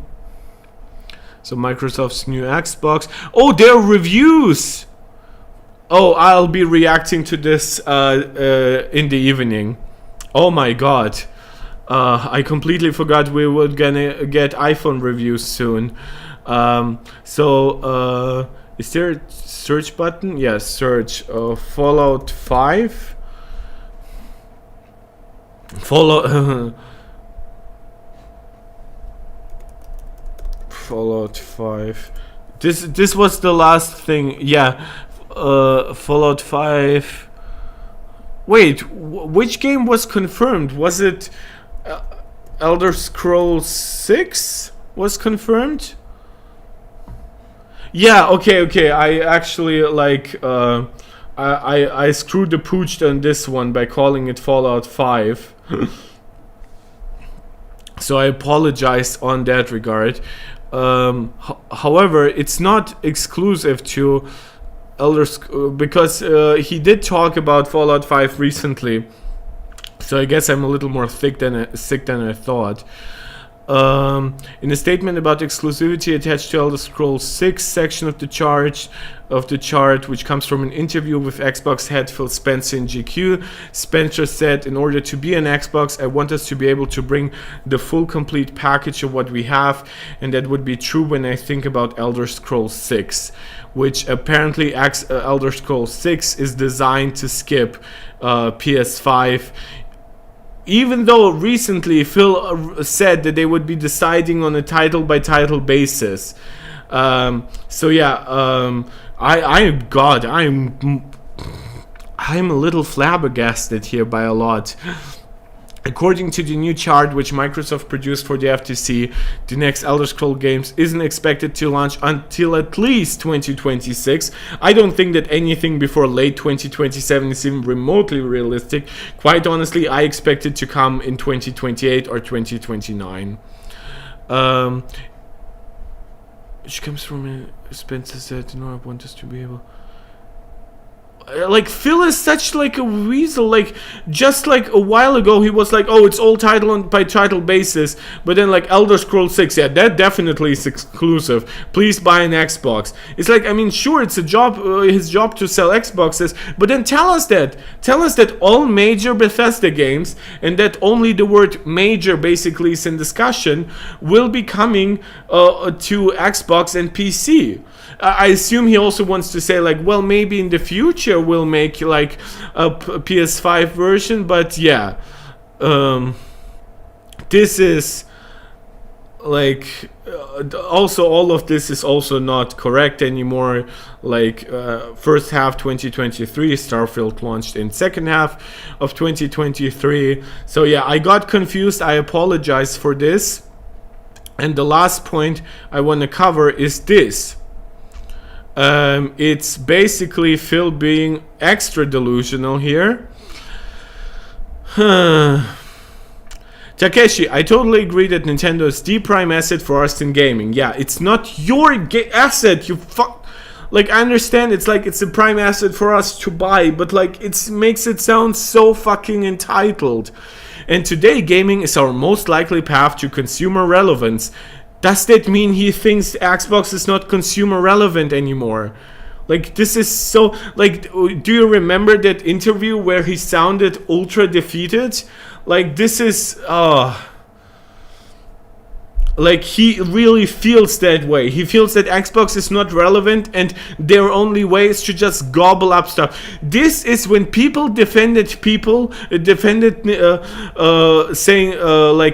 So Microsoft's new Xbox. Oh, there are reviews. Oh, I'll be reacting to this in the evening. Oh my god. I completely forgot we were gonna get iPhone reviews soon. Is there a search button? Yes, search Fallout 5. Fallout 5. This was the last thing. Yeah, Fallout 5. Wait, which game was confirmed? Was it Elder Scrolls 6 was confirmed? Yeah, okay. I actually like I screwed the pooch on this one by calling it Fallout 5. So I apologize on that regard. However, it's not exclusive to because he did talk about Fallout 5 recently. So I guess I'm a little more sick than I thought. In a statement about exclusivity attached to Elder Scrolls 6 section of the chart, which comes from an interview with Xbox head Phil Spencer in GQ, Spencer said, "In order to be an Xbox, I want us to be able to bring the full complete package of what we have, and that would be true when I think about Elder Scrolls 6, which apparently Elder Scrolls 6 is designed to skip PS5 even though recently Phil said that they would be deciding on a title by title basis. So yeah, I'm a little flabbergasted here by a lot. According to the new chart which Microsoft produced for the FTC, the next Elder Scrolls games isn't expected to launch until at least 2026. I don't think that anything before late 2027 is even remotely realistic. Quite honestly, I expect it to come in 2028 or 2029. Which comes from Spencer said, I want us to be able... Like, Phil is such like a weasel. Like, just like a while ago he was like, oh, it's all title on by title basis, but then like Elder Scrolls 6, yeah, that definitely is exclusive, please buy an Xbox. It's like, I mean, sure, it's a job, his job to sell Xboxes, but then tell us that all major Bethesda games, and that only the word major basically is in discussion, will be coming to Xbox and PC. I assume he also wants to say like, well, maybe in the future we'll make like a PS5 version, but yeah, this is like also all of this is also not correct anymore. Like first half 2023, Starfield launched in second half of 2023. So yeah, I got confused. I apologize for this. And the last point I want to cover is this. It's basically Phil being extra delusional here. Takeshi, I totally agree that Nintendo is the prime asset for us in gaming. Yeah, it's not your asset, you fuck. Like, I understand it's like it's a prime asset for us to buy, but like it makes it sound so fucking entitled. And today, gaming is our most likely path to consumer relevance. Does that mean he thinks Xbox is not consumer relevant anymore? Like, this is so... Like, do you remember that interview where he sounded ultra defeated? Like, this is... Like, he really feels that way. He feels that Xbox is not relevant and their only way is to just gobble up stuff. This is when people defended saying, like,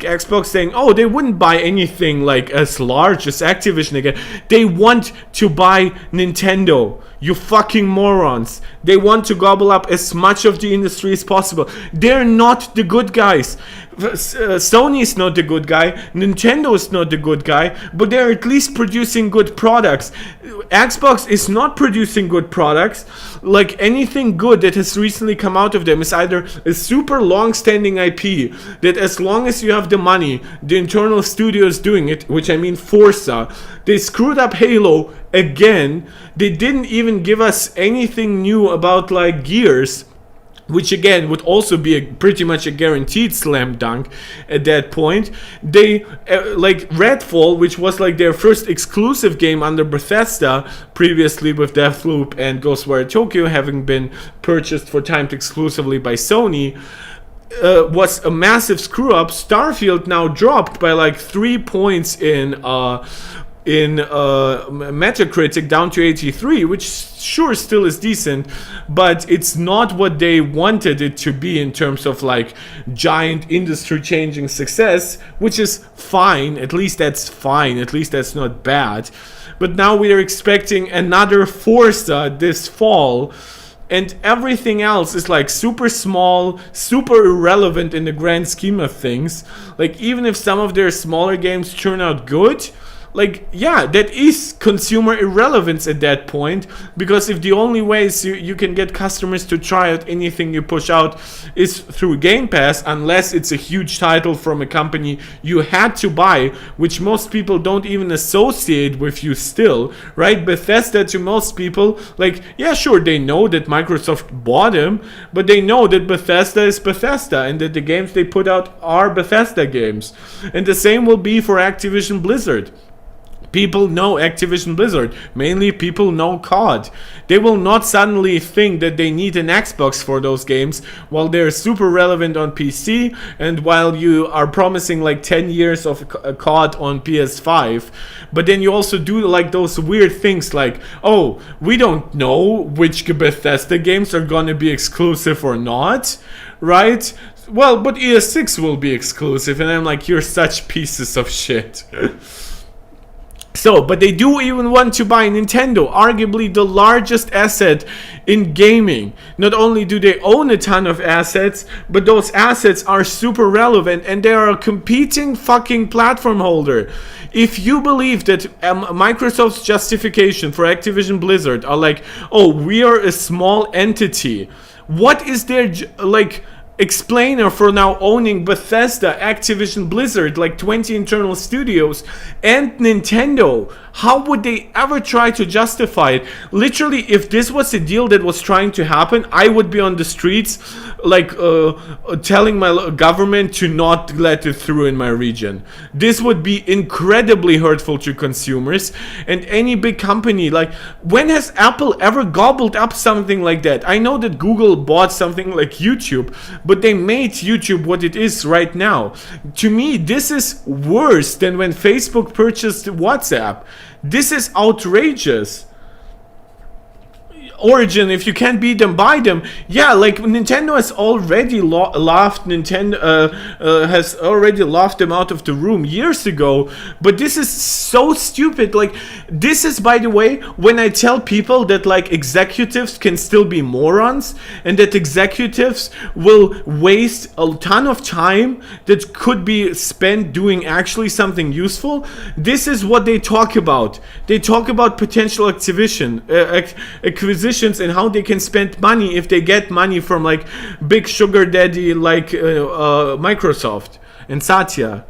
Xbox saying, oh, they wouldn't buy anything, like, as large as Activision again. They want to buy Nintendo. You fucking morons. They want to gobble up as much of the industry as possible. They're not the good guys. Sony is not the good guy. Nintendo is not the good guy. But they're at least producing good products. Xbox is not producing good products. Like, anything good that has recently come out of them is either a super long-standing IP that as long as you have the money, the internal studio is doing it, which I mean Forza. They screwed up Halo again. They didn't even give us anything new about like Gears, which again would also be pretty much a guaranteed slam dunk at that point. They like Redfall, which was like their first exclusive game under Bethesda, previously with Deathloop and Ghostwire Tokyo having been purchased for timed exclusively by Sony, was a massive screw up. Starfield now dropped by like 3 points in Metacritic down to 83, which sure still is decent, but it's not what they wanted it to be in terms of like giant industry changing success, which is fine. At least that's fine. At least that's not bad. But now we are expecting another Forza this fall, and everything else is like super small, super irrelevant in the grand scheme of things. Like, even if some of their smaller games turn out good, like, yeah, that is consumer irrelevance at that point, because if the only ways you can get customers to try out anything you push out is through Game Pass, unless it's a huge title from a company you had to buy, which most people don't even associate with you still, right? Bethesda, to most people, like, yeah, sure, they know that Microsoft bought them, but they know that Bethesda is Bethesda and that the games they put out are Bethesda games. And the same will be for Activision Blizzard. People know Activision Blizzard. Mainly people know COD. They will not suddenly think that they need an Xbox for those games while they're super relevant on PC and while you are promising like 10 years of COD on PS5. But then you also do like those weird things like, oh, we don't know which Bethesda games are gonna be exclusive or not, right? well, but ES6 will be exclusive, and I'm like, you're such pieces of shit. So, but they do even want to buy Nintendo, arguably the largest asset in gaming. Not only do they own a ton of assets, but those assets are super relevant, and they are a competing fucking platform holder. If you believe that Microsoft's justification for Activision Blizzard are like, oh, we are a small entity, what is their, like, explainer for now owning Bethesda, Activision Blizzard, like 20 internal studios, and Nintendo? How would they ever try to justify it? Literally, if this was a deal that was trying to happen, I would be on the streets, like, telling my government to not let it through in my region. This would be incredibly hurtful to consumers and any big company. Like, when has Apple ever gobbled up something like that? I know that Google bought something like YouTube, but they made YouTube what it is right now. To me, this is worse than when Facebook purchased WhatsApp. This is outrageous. Origin, if you can't beat them, buy them. Yeah, like Nintendo has already laughed has already laughed them out of the room years ago. But this is so stupid. Like, this is, by the way, when I tell people that like executives can still be morons, and that executives will waste a ton of time that could be spent doing actually something useful. This is what they talk about. They talk about potential acquisitions and how they can spend money if they get money from like big sugar daddy like Microsoft and Satya.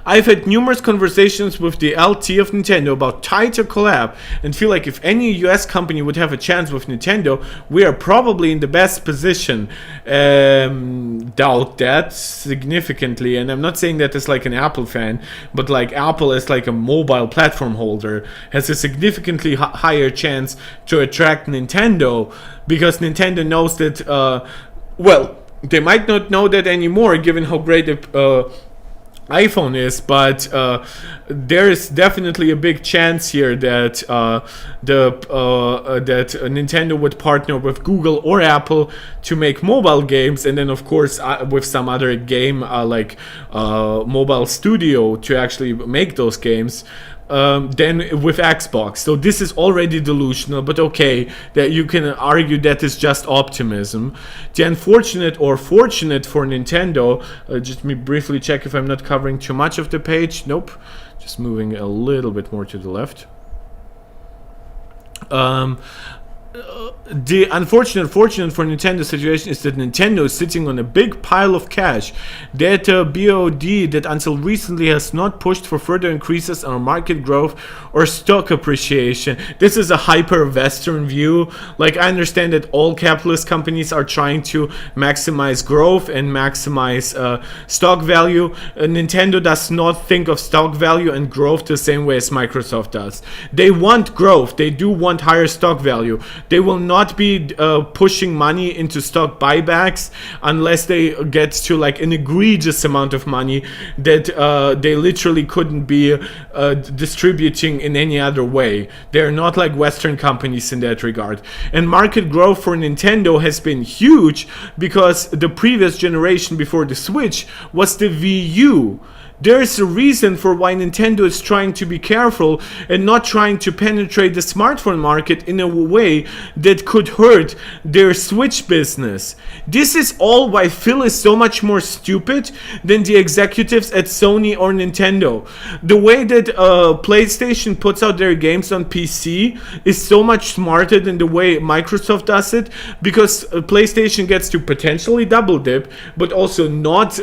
I've had numerous conversations with the LT of Nintendo about tighter collab, and feel like if any US company would have a chance with Nintendo, we are probably in the best position. Doubt that significantly, and I'm not saying that as like an Apple fan, but like Apple as like a mobile platform holder has a significantly higher chance to attract Nintendo, because Nintendo knows that, well, they might not know that anymore given how great iPhone is, but there is definitely a big chance here that that Nintendo would partner with Google or Apple to make mobile games, and then of course with some other game like mobile studio to actually make those games. Than with Xbox. So this is already delusional, but okay, that you can argue that is just optimism. The unfortunate or fortunate for Nintendo, just me briefly check if I'm not covering too much of the page. Nope, just moving a little bit more to the left. The unfortunate fortunate for Nintendo's situation is that Nintendo is sitting on a big pile of cash that BOD that until recently has not pushed for further increases in market growth or stock appreciation. This is a hyper Western view. Like, I understand that all capitalist companies are trying to maximize growth and maximize stock value. Nintendo does not think of stock value and growth the same way as Microsoft does. They want growth. They do want higher stock value. They will not be pushing money into stock buybacks unless they get to like an egregious amount of money that they literally couldn't be distributing in any other way. They're not like Western companies in that regard. And market growth for Nintendo has been huge because the previous generation before the Switch was the Wii U. There's a reason for why Nintendo is trying to be careful and not trying to penetrate the smartphone market in a way that could hurt their Switch business. This is all why Phil is so much more stupid than the executives at Sony or Nintendo. The way that PlayStation puts out their games on PC is so much smarter than the way Microsoft does it, because PlayStation gets to potentially double dip, but also not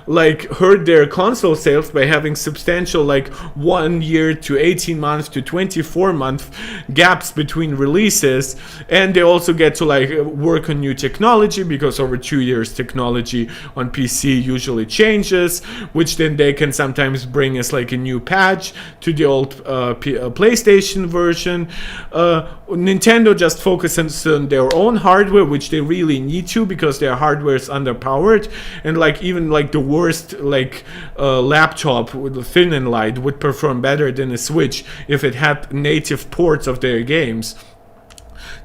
like hurt their console sales by having substantial like 1 year to 18 months to 24 month gaps between releases, and they also get to like work on new technology, because over 2 years technology on PC usually changes, which then they can sometimes bring as like a new patch to the old PlayStation version. Nintendo just focuses on their own hardware, which they really need to, because their hardware is underpowered, and like even like the worst like laptop with thin and light would perform better than a Switch if it had native ports of their games.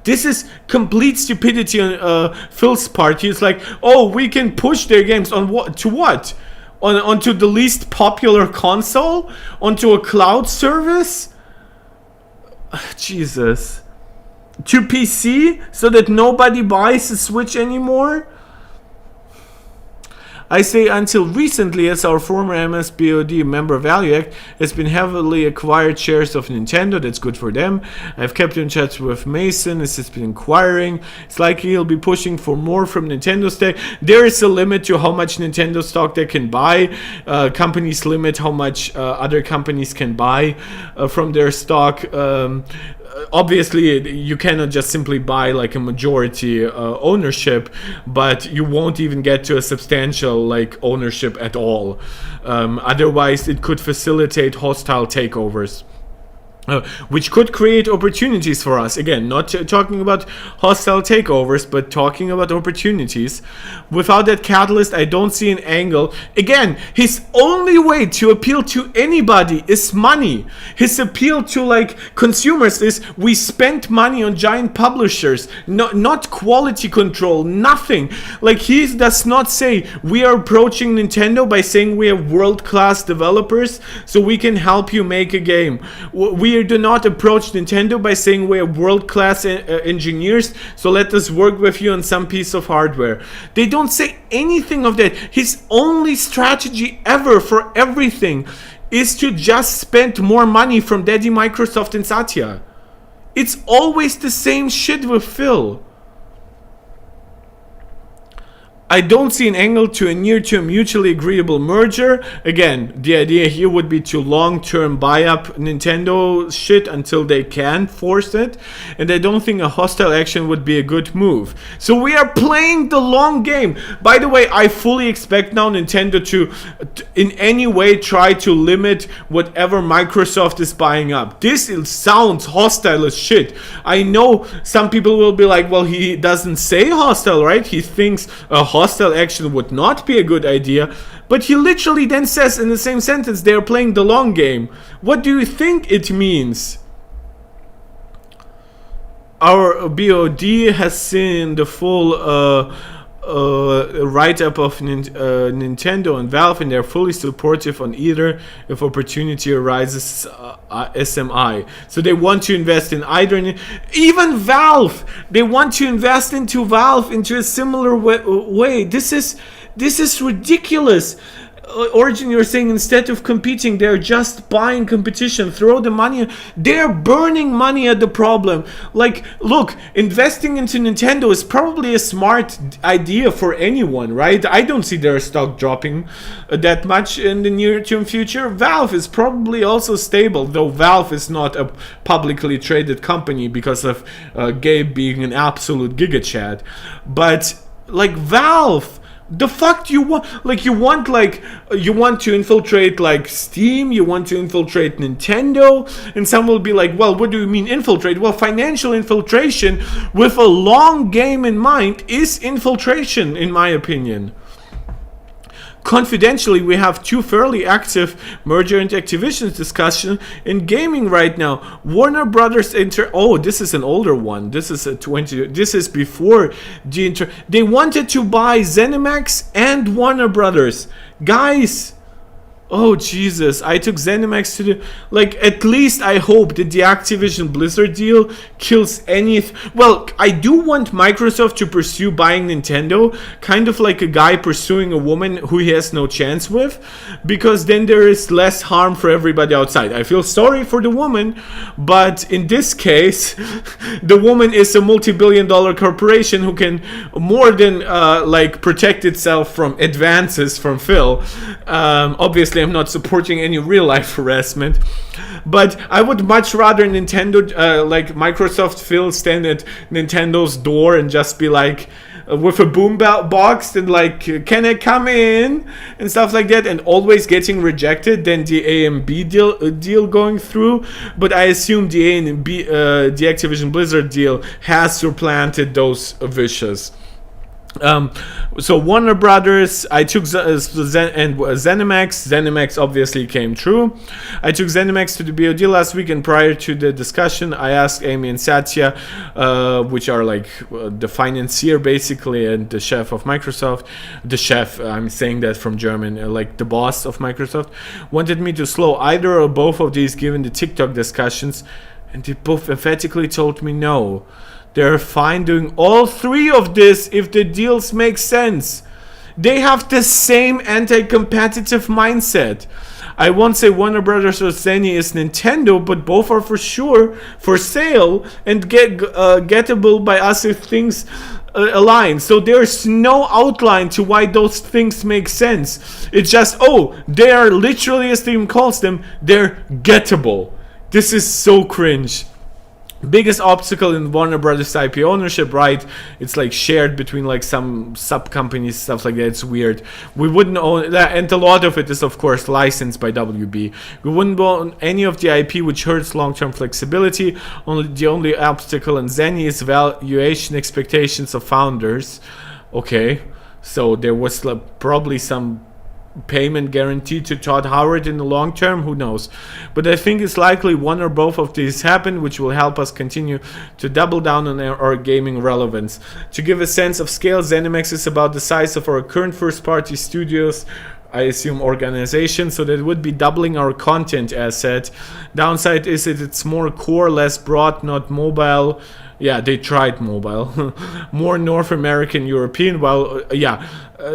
This is complete stupidity on Phil's part. He's like, oh, we can push their games on what? To what? Onto the least popular console? Onto a cloud service? Jesus. To PC? So that nobody buys a Switch anymore? I say until recently, as our former MSBOD member ValueAct has been heavily acquired shares of Nintendo. That's good for them. I've kept in touch with Mason, as he's been inquiring. It's likely he'll be pushing for more from Nintendo stock. There is a limit to how much Nintendo stock they can buy. Companies limit how much other companies can buy from their stock. Obviously, you cannot just simply buy like a majority ownership, but you won't even get to a substantial like ownership at all. Otherwise, it could facilitate hostile takeovers. Which could create opportunities for us. Again, not talking about hostile takeovers, but talking about opportunities. Without that catalyst, I don't see an angle. Again, his only way to appeal to anybody is money. His appeal to like consumers is we spent money on giant publishers, not quality control, nothing. Like he does not say we are approaching Nintendo by saying we have world-class developers so we can help you make a game. We do not approach Nintendo by saying we are world-class engineers, so let us work with you on some piece of hardware. They don't say anything of that. His only strategy ever for everything is to just spend more money from Daddy Microsoft and Satya. It's always the same shit with Phil. I don't see an angle to a near-term mutually agreeable merger. Again, the idea here would be to long-term buy up Nintendo shit until they can force it. And I don't think a hostile action would be a good move. So we are playing the long game. By the way, I fully expect now Nintendo to in any way try to limit whatever Microsoft is buying up. This sounds hostile as shit. I know some people will be like, well, he doesn't say hostile, right? He thinks a hostile action would not be a good idea, but he literally then says in the same sentence they are playing the long game. What do you think it means? Our BOD has seen the full write-up of Nintendo and Valve, and they're fully supportive on either if opportunity arises. SMI, so they want to invest in either. Even Valve, they want to invest into Valve into a similar way. This is ridiculous. Origin, you're saying instead of competing, they're just buying competition. Throw the money. They're burning money at the problem. Like, look, investing into Nintendo is probably a smart idea for anyone, right? I don't see their stock dropping that much in the near-term future. Valve is probably also stable, though Valve is not a publicly traded company because of Gabe being an absolute giga-chad. But, like, Valve... The fuck you want? Like, you want to infiltrate like Steam, you want to infiltrate Nintendo, and some will be like, well, what do you mean infiltrate? Well, financial infiltration with a long game in mind is infiltration, in my opinion. Confidentially, we have two fairly active merger and acquisitions discussion in gaming right now. Warner Brothers oh, this is an older one. This is this is before the they wanted to buy ZeniMax and Warner Brothers. Guys, oh Jesus, I took ZeniMax to the... Like, at least I hope that the Activision Blizzard deal kills any... Well, I do want Microsoft to pursue buying Nintendo, kind of like a guy pursuing a woman who he has no chance with, because then there is less harm for everybody outside. I feel sorry for the woman, but in this case, the woman is a multi-billion-dollar corporation who can more than, like, protect itself from advances from Phil. Obviously, I'm not supporting any real-life harassment, but I would much rather Nintendo, like Microsoft Phil, stand at Nintendo's door and just be like, with a boom box and like, can I come in? And stuff like that, and always getting rejected than the A and B deal going through. But I assume the A and B, the Activision Blizzard deal has supplanted those wishes. Um, so Warner Brothers, I took ZeniMax obviously came true. I took ZeniMax to the BOD last week, and prior to the discussion, I asked Amy and Satya, which are like the financier basically, and the chef of Microsoft. The chef, I'm saying that from German, like the boss of Microsoft, wanted me to slow either or both of these given the TikTok discussions, and they both emphatically told me no. They're fine doing all three of this if the deals make sense. They have the same anti-competitive mindset. I won't say Warner Brothers or Sony is Nintendo, but both are for sure for sale and gettable by us if things align. So there's no outline to why those things make sense. It's just, they are literally, as Steven calls them, they're gettable. This is so cringe. Biggest obstacle in Warner Brothers IP ownership, right? It's like shared between like some sub companies, stuff like that. It's weird. We wouldn't own that, and a lot of it is of course licensed by WB. We wouldn't own any of the IP, which hurts long-term flexibility. The only obstacle in Zenny is valuation expectations of founders. Okay, so there was probably some payment guaranteed to Todd Howard in the long term, who knows, but I think it's likely one or both of these happen, which will help us continue to double down on our gaming relevance. To give a sense of scale, ZeniMax is about the size of our current first party studios, I assume organization, so that would be doubling our content asset. Downside is that it's more core, less broad, not mobile. Yeah, they tried mobile. More North American, European. Well,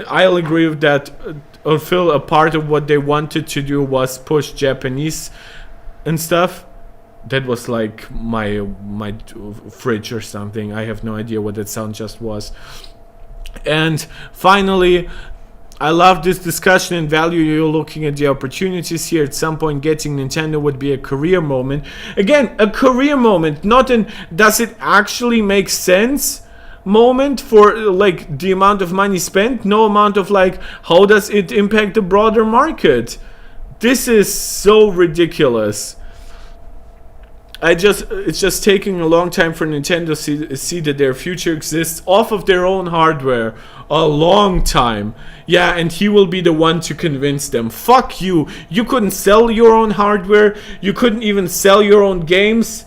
I'll agree with that. Phil, a part of what they wanted to do was push Japanese and stuff. That was like my fridge or something. I have no idea what that sound just was. And finally, I love this discussion and value you're looking at the opportunities here. At some point, getting Nintendo would be a career moment. Again, a career moment, not an does it actually make sense moment for like the amount of money spent. No amount of like how does it impact the broader market. This is so ridiculous. It's just taking a long time for Nintendo to see that their future exists off of their own hardware. A long time. Yeah, and he will be the one to convince them. Fuck you. You couldn't sell your own hardware. You couldn't even sell your own games.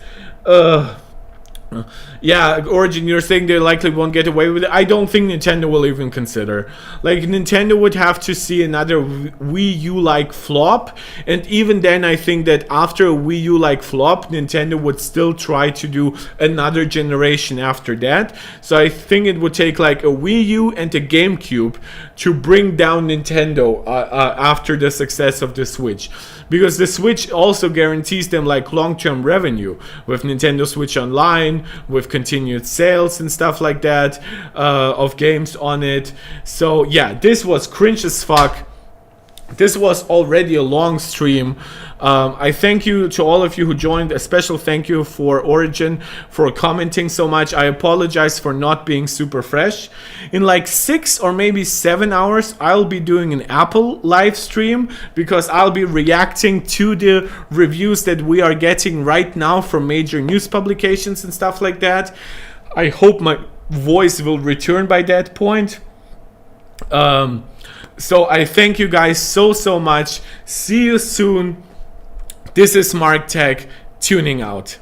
Yeah, Origin, you're saying they likely won't get away with it. I don't think Nintendo will even consider. Like, Nintendo would have to see another Wii U-like flop, and even then I think that after a Wii U-like flop, Nintendo would still try to do another generation after that. So I think it would take like a Wii U and a GameCube to bring down Nintendo after the success of the Switch. Because the Switch also guarantees them like long-term revenue with Nintendo Switch Online, with continued sales and stuff like that of games on it. So yeah, this was cringe as fuck. This was already a long stream. I thank you to all of you who joined. A special thank you for Origin for commenting so much. I apologize for not being super fresh. In like 6 or maybe 7 hours, I'll be doing an Apple live stream because I'll be reacting to the reviews that we are getting right now from major news publications and stuff like that. I hope my voice will return by that point. So I thank you guys so much. See you soon. This is Mark Tech tuning out.